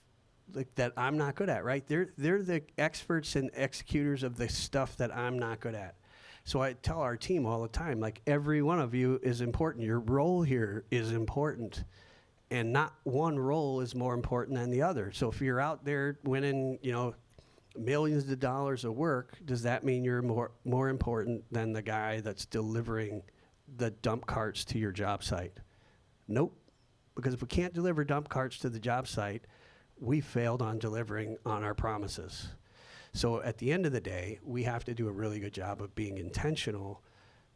like that I'm not good at, right? They're the experts and executors of the stuff that I'm not good at. So I tell our team all the time, like, every one of you is important. Your role here is important, and not one role is more important than the other. So if you're out there winning, millions of dollars of work, does that mean you're more important than the guy that's delivering the dump carts to your job site? Nope. Because if we can't deliver dump carts to the job site, we failed on delivering on our promises. So at the end of the day, we have to do a really good job of being intentional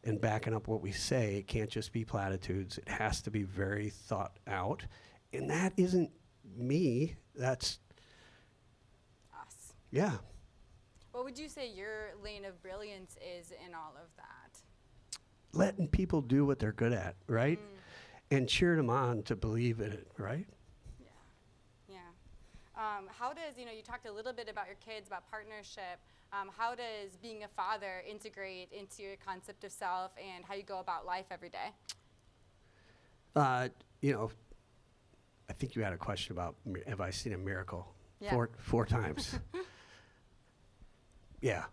and backing up what we say. It can't just be platitudes. It has to be very thought out. And that isn't me. That's Us. Yeah. What would you say your lane of brilliance is in all of that? Letting people do what they're good at, right? And cheering them on to believe in it, right? Yeah. How does, you talked a little bit about your kids, about partnership. How does being a father integrate into your concept of self and how you go about life every day? I think you had a question about, have I seen a miracle? Yeah. Four times. Yeah.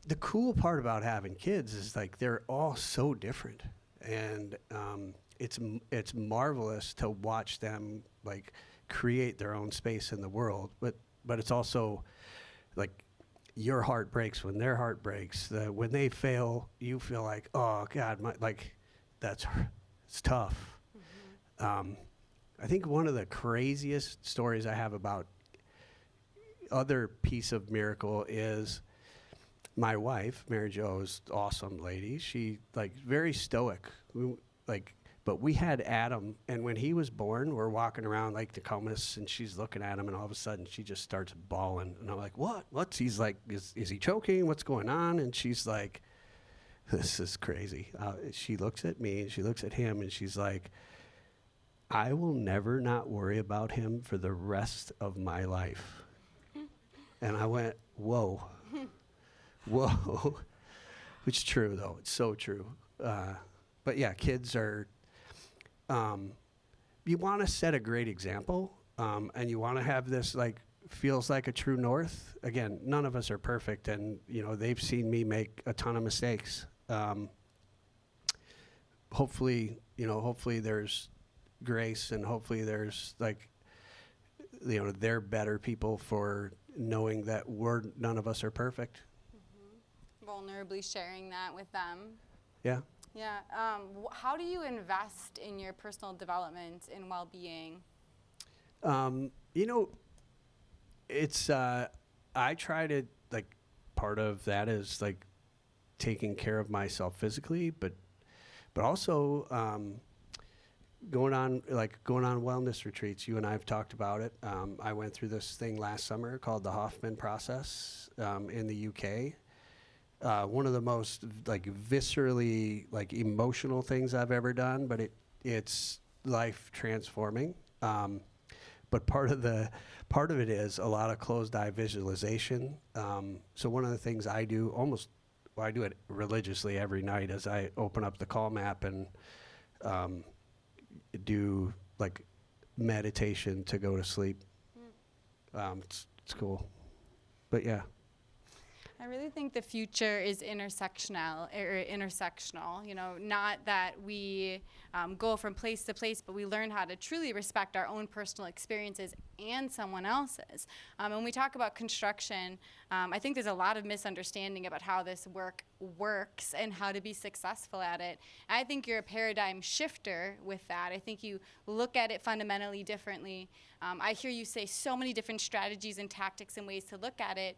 The cool part about having kids is, like, they're all so different, and it's marvelous to watch them, like, create their own space in the world. But it's also, like, your heart breaks when their heart breaks. When they fail, you feel like, oh God, it's tough. I think one of the craziest stories I have about other piece of miracle is my wife, Mary Jo, is an awesome lady. She, like, very stoic. But we had Adam, and when he was born, we're walking around like Tacomas, and she's looking at him, and all of a sudden she just starts bawling. And I'm like, what? He's like, is he choking? What's going on? And she's like, this is crazy. She looks at me and she looks at him and she's like, I will never not worry about him for the rest of my life. And I went, whoa, whoa. Which is true, though. It's so true. But yeah, kids are, you want to set a great example, and you want to have this, like, feels like a true north. Again, none of us are perfect, and, they've seen me make a ton of mistakes. Hopefully there's grace, and hopefully there's, like, they're better people for knowing that none of us are perfect. Vulnerably sharing that with them. Yeah. Yeah. How do you invest in your personal development and well-being? It's, I try to, like, part of that is, like, taking care of myself physically, but also going on wellness retreats. You and I have talked about it. I went through this thing last summer called the Hoffman process in the UK. One of the most, like, viscerally, like, emotional things I've ever done, but it's life transforming. But part of it is a lot of closed eye visualization. So one of the things I do I do it religiously every night, as I open up the call map and do, like, meditation to go to sleep. It's cool. But yeah. I really think the future is intersectional. Not that we go from place to place, but we learn how to truly respect our own personal experiences and someone else's. When we talk about construction, I think there's a lot of misunderstanding about how this work works and how to be successful at it. I think you're a paradigm shifter with that. I think you look at it fundamentally differently. I hear you say so many different strategies and tactics and ways to look at it,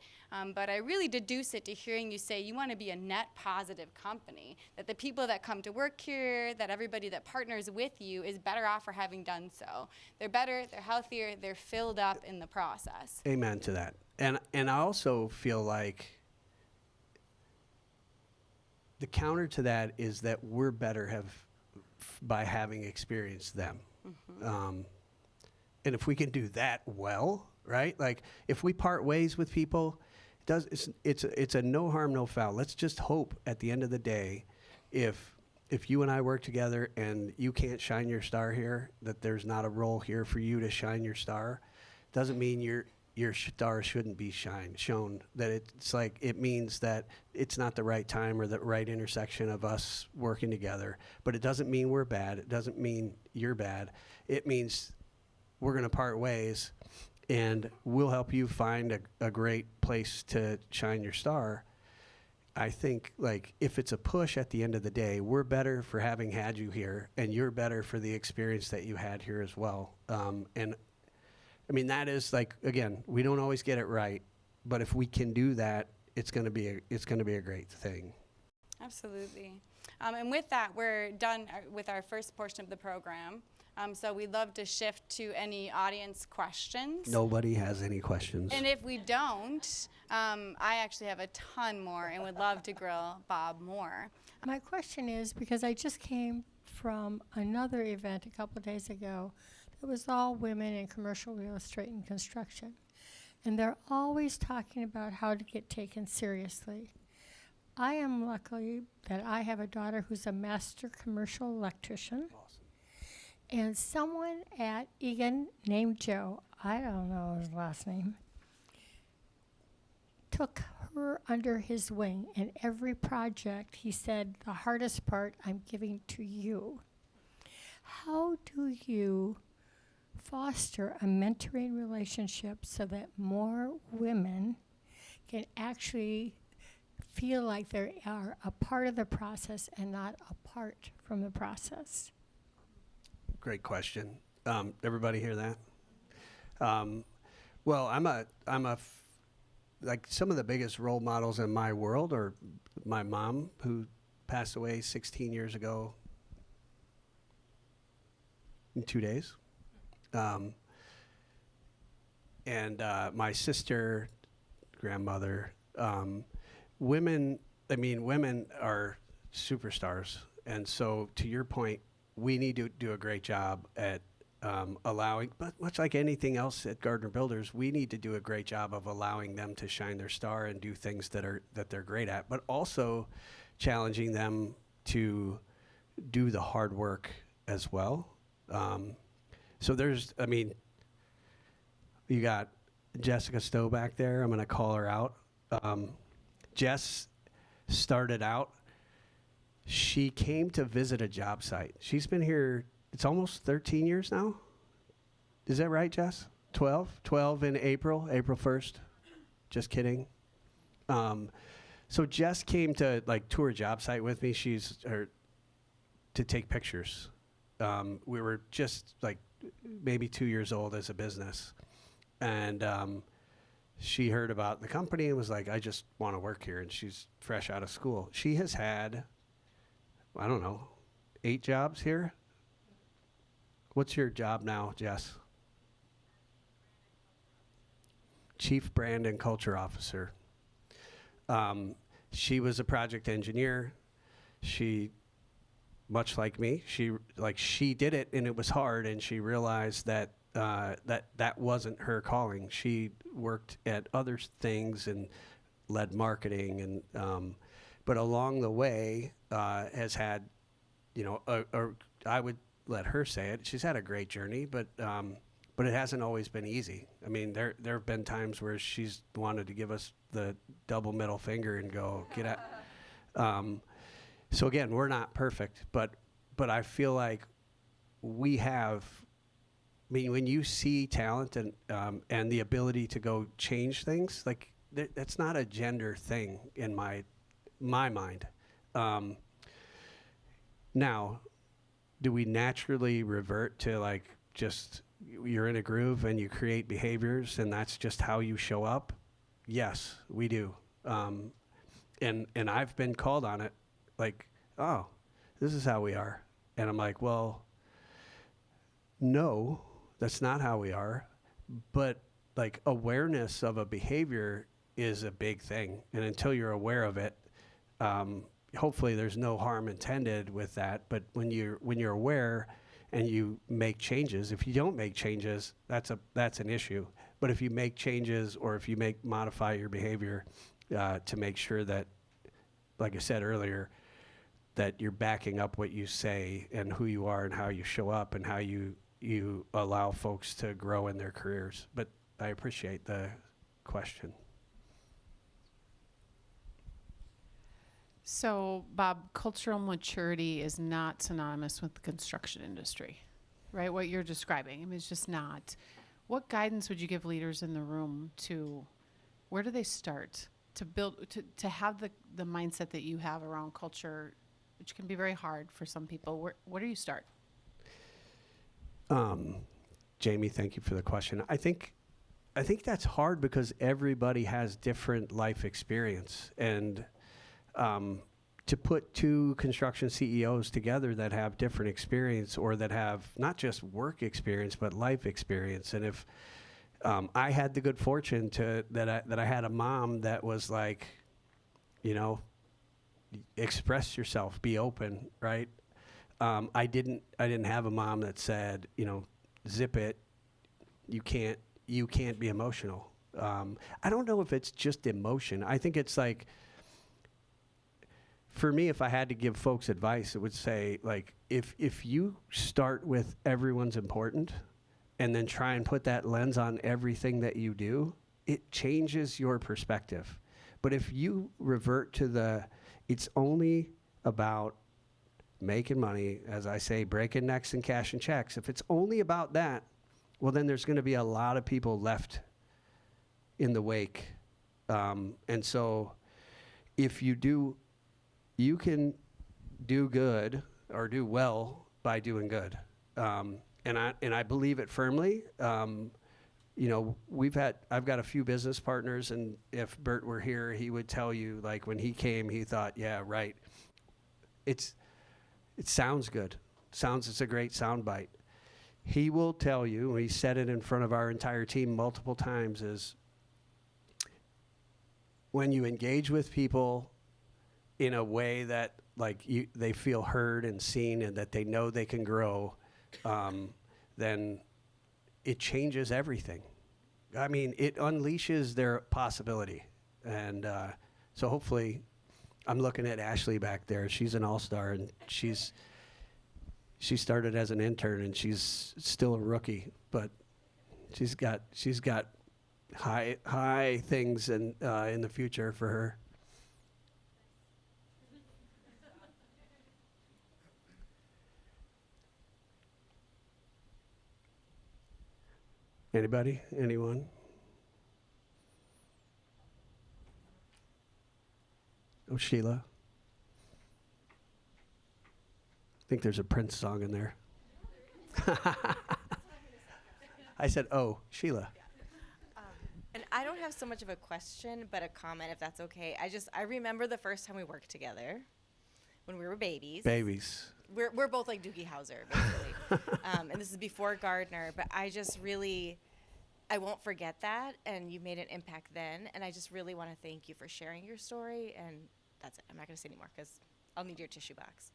but I really deduce it to hearing you say you want to be a net positive company, that the people that come to work here, that everybody that partners with you is better off for having done so. They're better, they're healthier, they're filled up in the process. Amen to that. And I also feel like the counter to that is that we're better by having experienced them. Mm-hmm. And if we can do that well, right? Like, if we part ways with people, it's a no harm, no foul. Let's just hope at the end of the day, if you and I work together and you can't shine your star here, that there's not a role here for you to shine your star. Doesn't mean your star shouldn't be shown. That it's like, it means that it's not the right time or the right intersection of us working together. But it doesn't mean we're bad. It doesn't mean you're bad. It means we're going to part ways, and we'll help you find a great place to shine your star. I think, like, if it's a push at the end of the day, we're better for having had you here, and you're better for the experience that you had here as well. And I mean, that is, like, again, we don't always get it right, but if we can do that, it's going to be a great thing. Absolutely. And with that, we're done with our first portion of the program. So we'd love to shift to any audience questions. Nobody has any questions. And if we don't, I actually have a ton more and would love to grill Bob more. My question is, because I just came from another event a couple of days ago that was all women in commercial real estate and construction. And they're always talking about how to get taken seriously. I am lucky that I have a daughter who's a master commercial electrician. Awesome. And someone at Egan named Joe, I don't know his last name, took her under his wing. And every project, he said, the hardest part I'm giving to you. How do you foster a mentoring relationship so that more women can actually feel like they are a part of the process and not apart from the process? Great question. Everybody hear that? Well, like, some of the biggest role models in my world are my mom, who passed away 16 years ago in 2 days. And my sister, grandmother. Women are superstars. And so, to your point, we need to do a great job at allowing, but much like anything else at Gardner Builders, we need to do a great job of allowing them to shine their star and do things that they're great at, but also challenging them to do the hard work as well. So there's, I mean, you got Jessica Stowe back there. I'm going to call her out. Jess started out, she came to visit a job site. She's been here, it's almost 13 years now. Is that right, Jess? 12? 12 in April 1st. Just kidding. So Jess came to like tour a job site with me. To take pictures. We were just like maybe 2 years old as a business. And she heard about the company and was like, I just want to work here. And she's fresh out of school. She has had, I don't know, 8 jobs here. What's your job now, Jess? Chief Brand and Culture Officer. She was a project engineer. She, much like me, she did it and it was hard, and she realized that that wasn't her calling. She worked at other things and led marketing, and but along the way has had, I would let her say it. She's had a great journey, but it hasn't always been easy. I mean, there have been times where she's wanted to give us the double middle finger and go, get out. So again, we're not perfect, but I feel like we have, I mean, when you see talent and the ability to go change things, like that's not a gender thing in my mind. Now, do we naturally revert to like just you're in a groove and you create behaviors and that's just how you show up? Yes, we do. And I've been called on it, like, oh, this is how we are. And I'm like, well, no, that's not how we are. But like awareness of a behavior is a big thing. And until you're aware of it, hopefully there's no harm intended with that. But when you're aware and you make changes, if you don't make changes, that's an issue. But if you make changes or if you modify your behavior to make sure that, like I said earlier, that you're backing up what you say and who you are and how you show up and how you allow folks to grow in their careers. But I appreciate the question. So, Bob, cultural maturity is not synonymous with the construction industry, right? What you're describing, I mean, it's just not. What guidance would you give leaders in the room to, where do they start to build, to have the mindset that you have around culture, which can be very hard for some people? Where do you start? Jamie, thank you for the question. I think that's hard because everybody has different life experience, and to put two construction CEOs together that have different experience or that have not just work experience but life experience, and if I had the good fortune that I had a mom that was like, express yourself, be open, right? I didn't have a mom that said, zip it, you can't be emotional. I don't know if it's just emotion. I think it's like, for me, if I had to give folks advice, it would say, like, if you start with everyone's important and then try and put that lens on everything that you do, it changes your perspective. But if you revert to it's only about making money, as I say, breaking necks and cashing checks, if it's only about that, well, then there's going to be a lot of people left in the wake. And so if you can do good or do well by doing good. And I believe it firmly. I've got a few business partners, and if Bert were here, he would tell you, like, when he came, he thought, yeah, right. It sounds good. It's a great soundbite. He will tell you, and he said it in front of our entire team multiple times, is when you engage with people in a way that they feel heard and seen, and that they know they can grow, then it changes everything. I mean, it unleashes their possibility. And so hopefully, I'm looking at Ashley back there. She's an all-star, and she started as an intern, and she's still a rookie, but she's got high things in the future for her. Anybody? Anyone? Oh, Sheila. I think there's a Prince song in there. I said, oh, Sheila. And I don't have so much of a question, but a comment, if that's okay. I remember the first time we worked together when we were babies. Babies. We're both like Doogie Howser, basically. And this is before Gardner, but I won't forget that. And you made an impact then. And I just really want to thank you for sharing your story. And that's it. I'm not going to say anymore because I'll need your tissue box.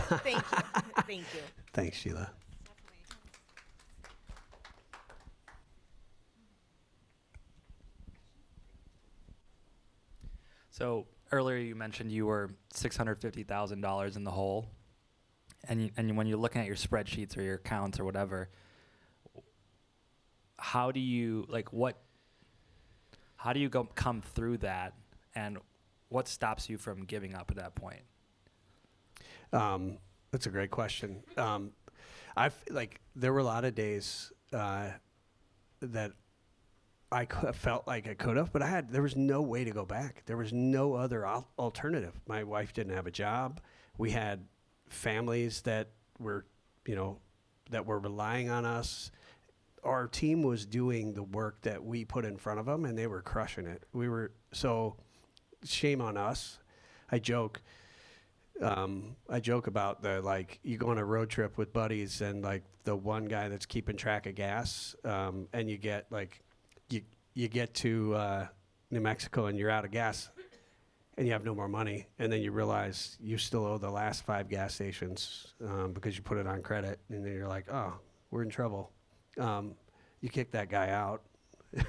But thank you. Thank you. Thanks, Sheila. So earlier you mentioned you were $650,000 in the hole, and when you're looking at your spreadsheets or your accounts or whatever, how do you come through that, and what stops you from giving up at that point? That's a great question. There were a lot of days that I felt like I could have, but there was no way to go back. There was no other alternative. My wife didn't have a job. We had families that were relying on us. Our team was doing the work that we put in front of them, and they were crushing it. So shame on us. I joke about you go on a road trip with buddies, and the one guy that's keeping track of gas, and you get you get to New Mexico and you're out of gas, and you have no more money, and then you realize you still owe the last 5 gas stations because you put it on credit, and then you're like, oh, we're in trouble. You kick that guy out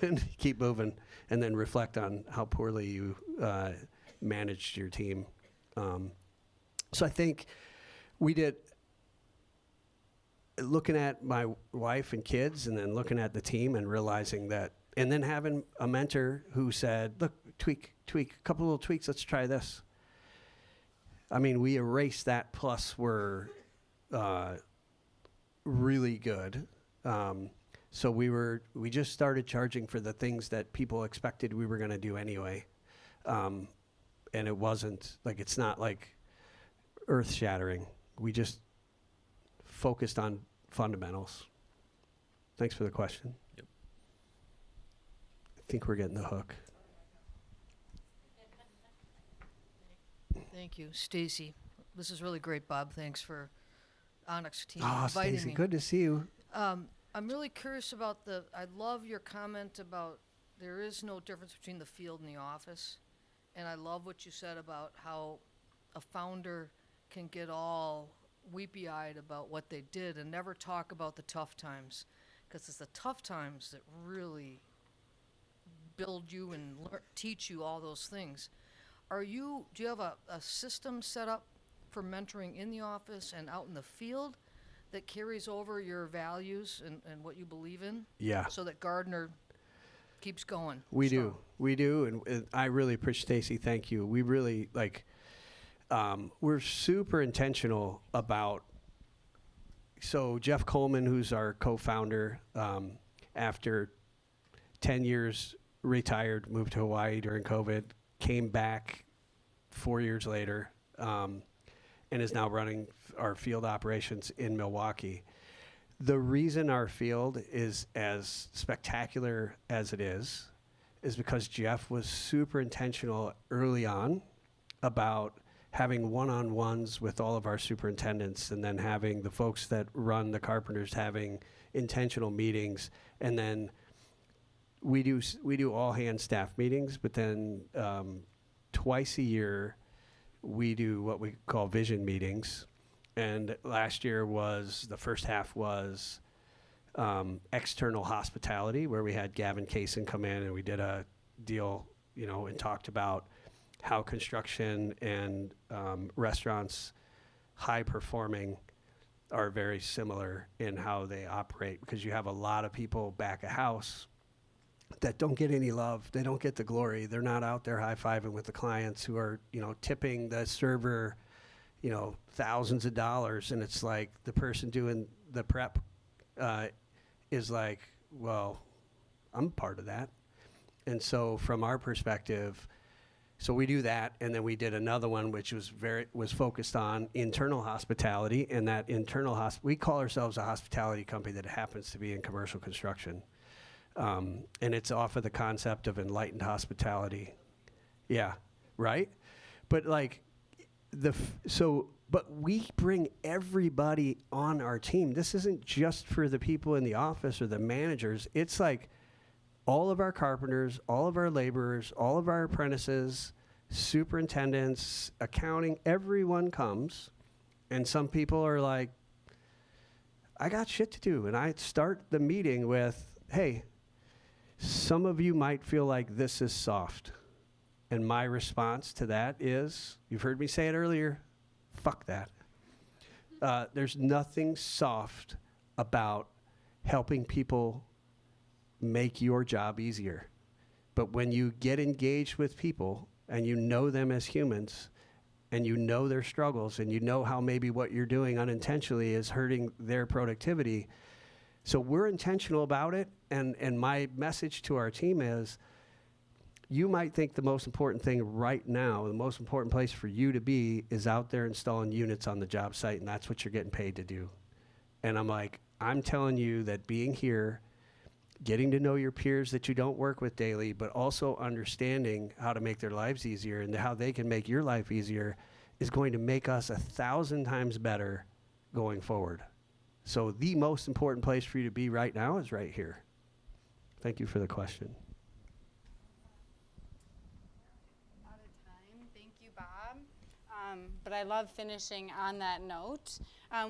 and keep moving, and then reflect on how poorly you managed your team. So I think we did, looking at my wife and kids, and then looking at the team and realizing that, and then having a mentor who said, look, tweak, a couple little tweaks, let's try this. I mean, we erased that, plus we're really good. So we just started charging for the things that people expected we were going to do anyway. And it wasn't, it's not earth-shattering. We just focused on fundamentals. Thanks for the question. Yep. I think we're getting the hook. Thank you, Stacy. This is really great, Bob. Thanks for Onyx team Oh, inviting Stacy, me. good to see you. I'm really curious about I love your comment about there is no difference between the field and the office. And I love what you said about how a founder can get all weepy-eyed about what they did and never talk about the tough times. Because it's the tough times that really build you and teach you all those things. Do you have a system set up for mentoring in the office and out in the field that carries over your values and what you believe in? Yeah. So that Gardner keeps going. We strong. do, and I really appreciate, Stacy, thank you. We really, we're super intentional about, so Jeff Coleman, who's our co-founder, after 10 years retired, moved to Hawaii during COVID, came back 4 years later, and is now running our field operations in Milwaukee. The reason our field is as spectacular as it is because Jeff was super intentional early on about having one-on-ones with all of our superintendents, and then having the folks that run the carpenters having intentional meetings. And then we do all hand staff meetings, but then twice a year we do what we call vision meetings. And last year the first half was external hospitality, where we had Gavin Kaysen come in and we did a deal, and talked about how construction and restaurants, high performing, are very similar in how they operate, because you have a lot of people back of house that don't get any love. They don't get the glory. They're not out there high-fiving with the clients who are, tipping the server, thousands of dollars. And it's like the person doing the prep is like, well, I'm part of that. And so from our perspective, so we do that, and then we did another one which was focused on internal hospitality, and that we call ourselves a hospitality company that happens to be in commercial construction. And it's off of the concept of enlightened hospitality. Yeah, right? But but we bring everybody on our team. This isn't just for the people in the office or the managers. It's like all of our carpenters, all of our laborers, all of our apprentices, superintendents, accounting, everyone comes. And some people are like, I got shit to do. And I start the meeting with, hey, some of you might feel like this is soft. And my response to that is, you've heard me say it earlier, fuck that. There's nothing soft about helping people make your job easier. But when you get engaged with people and you know them as humans and you know their struggles and you know how maybe what you're doing unintentionally is hurting their productivity, so we're intentional about it. And my message to our team is, you might think the most important thing right now, the most important place for you to be is out there installing units on the job site, and that's what you're getting paid to do. And I'm like, I'm telling you that being here, getting to know your peers that you don't work with daily, but also understanding how to make their lives easier and how they can make your life easier is going to make us 1,000 times better going forward. So the most important place for you to be right now is right here. Thank you for the question. Out of time. Thank you, Bob. But I love finishing on that note.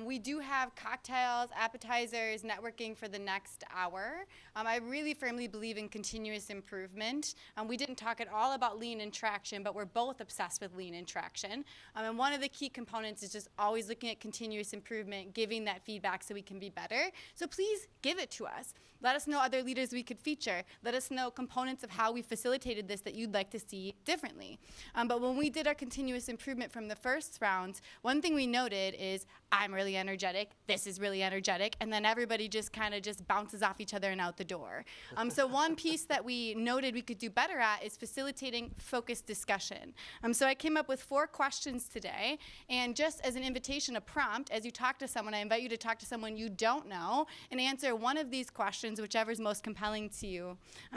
We do have cocktails, appetizers, networking for the next hour. I really firmly believe in continuous improvement. We didn't talk at all about lean and traction, but we're both obsessed with lean and traction. And one of the key components is just always looking at continuous improvement, giving that feedback so we can be better. So please give it to us. Let us know other leaders we could feature. Let us know components of how we facilitated this that you'd like to see differently. But when we did our continuous improvement from the first round, one thing we noted is, I'm really energetic, this is really energetic, and then everybody just kind of just bounces off each other and out the door. So one piece that we noted we could do better at is facilitating focused discussion. So I came up with 4 questions today, and just as an invitation, a prompt, as you talk to someone, I invite you to talk to someone you don't know and answer one of these questions, whichever is most compelling to you.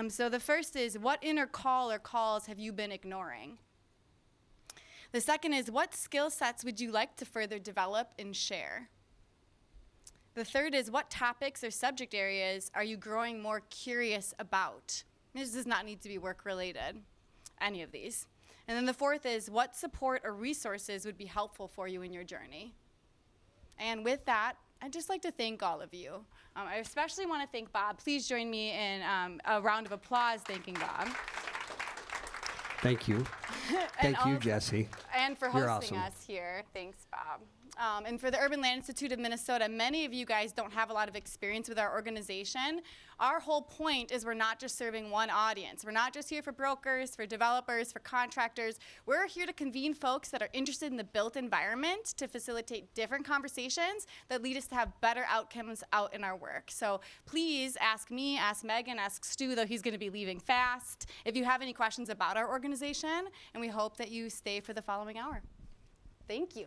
So the first is, what inner call or calls have you been ignoring? The second is, what skill sets would you like to further develop and share? The third is, what topics or subject areas are you growing more curious about? This does not need to be work-related, any of these. And then the fourth is, what support or resources would be helpful for you in your journey? And with that, I'd just like to thank all of you. I especially want to thank Bob. Please join me in a round of applause thanking Bob. Thank you. Thank you, Jessie. And for You're hosting awesome. us here. Thanks, Bob. And for the Urban Land Institute of Minnesota, many of you guys don't have a lot of experience with our organization. Our whole point is we're not just serving one audience. We're not just here for brokers, for developers, for contractors. We're here to convene folks that are interested in the built environment to facilitate different conversations that lead us to have better outcomes out in our work. So please ask me, ask Megan, ask Stu, though he's going to be leaving fast, if you have any questions about our organization, and we hope that you stay for the following hour. Thank you.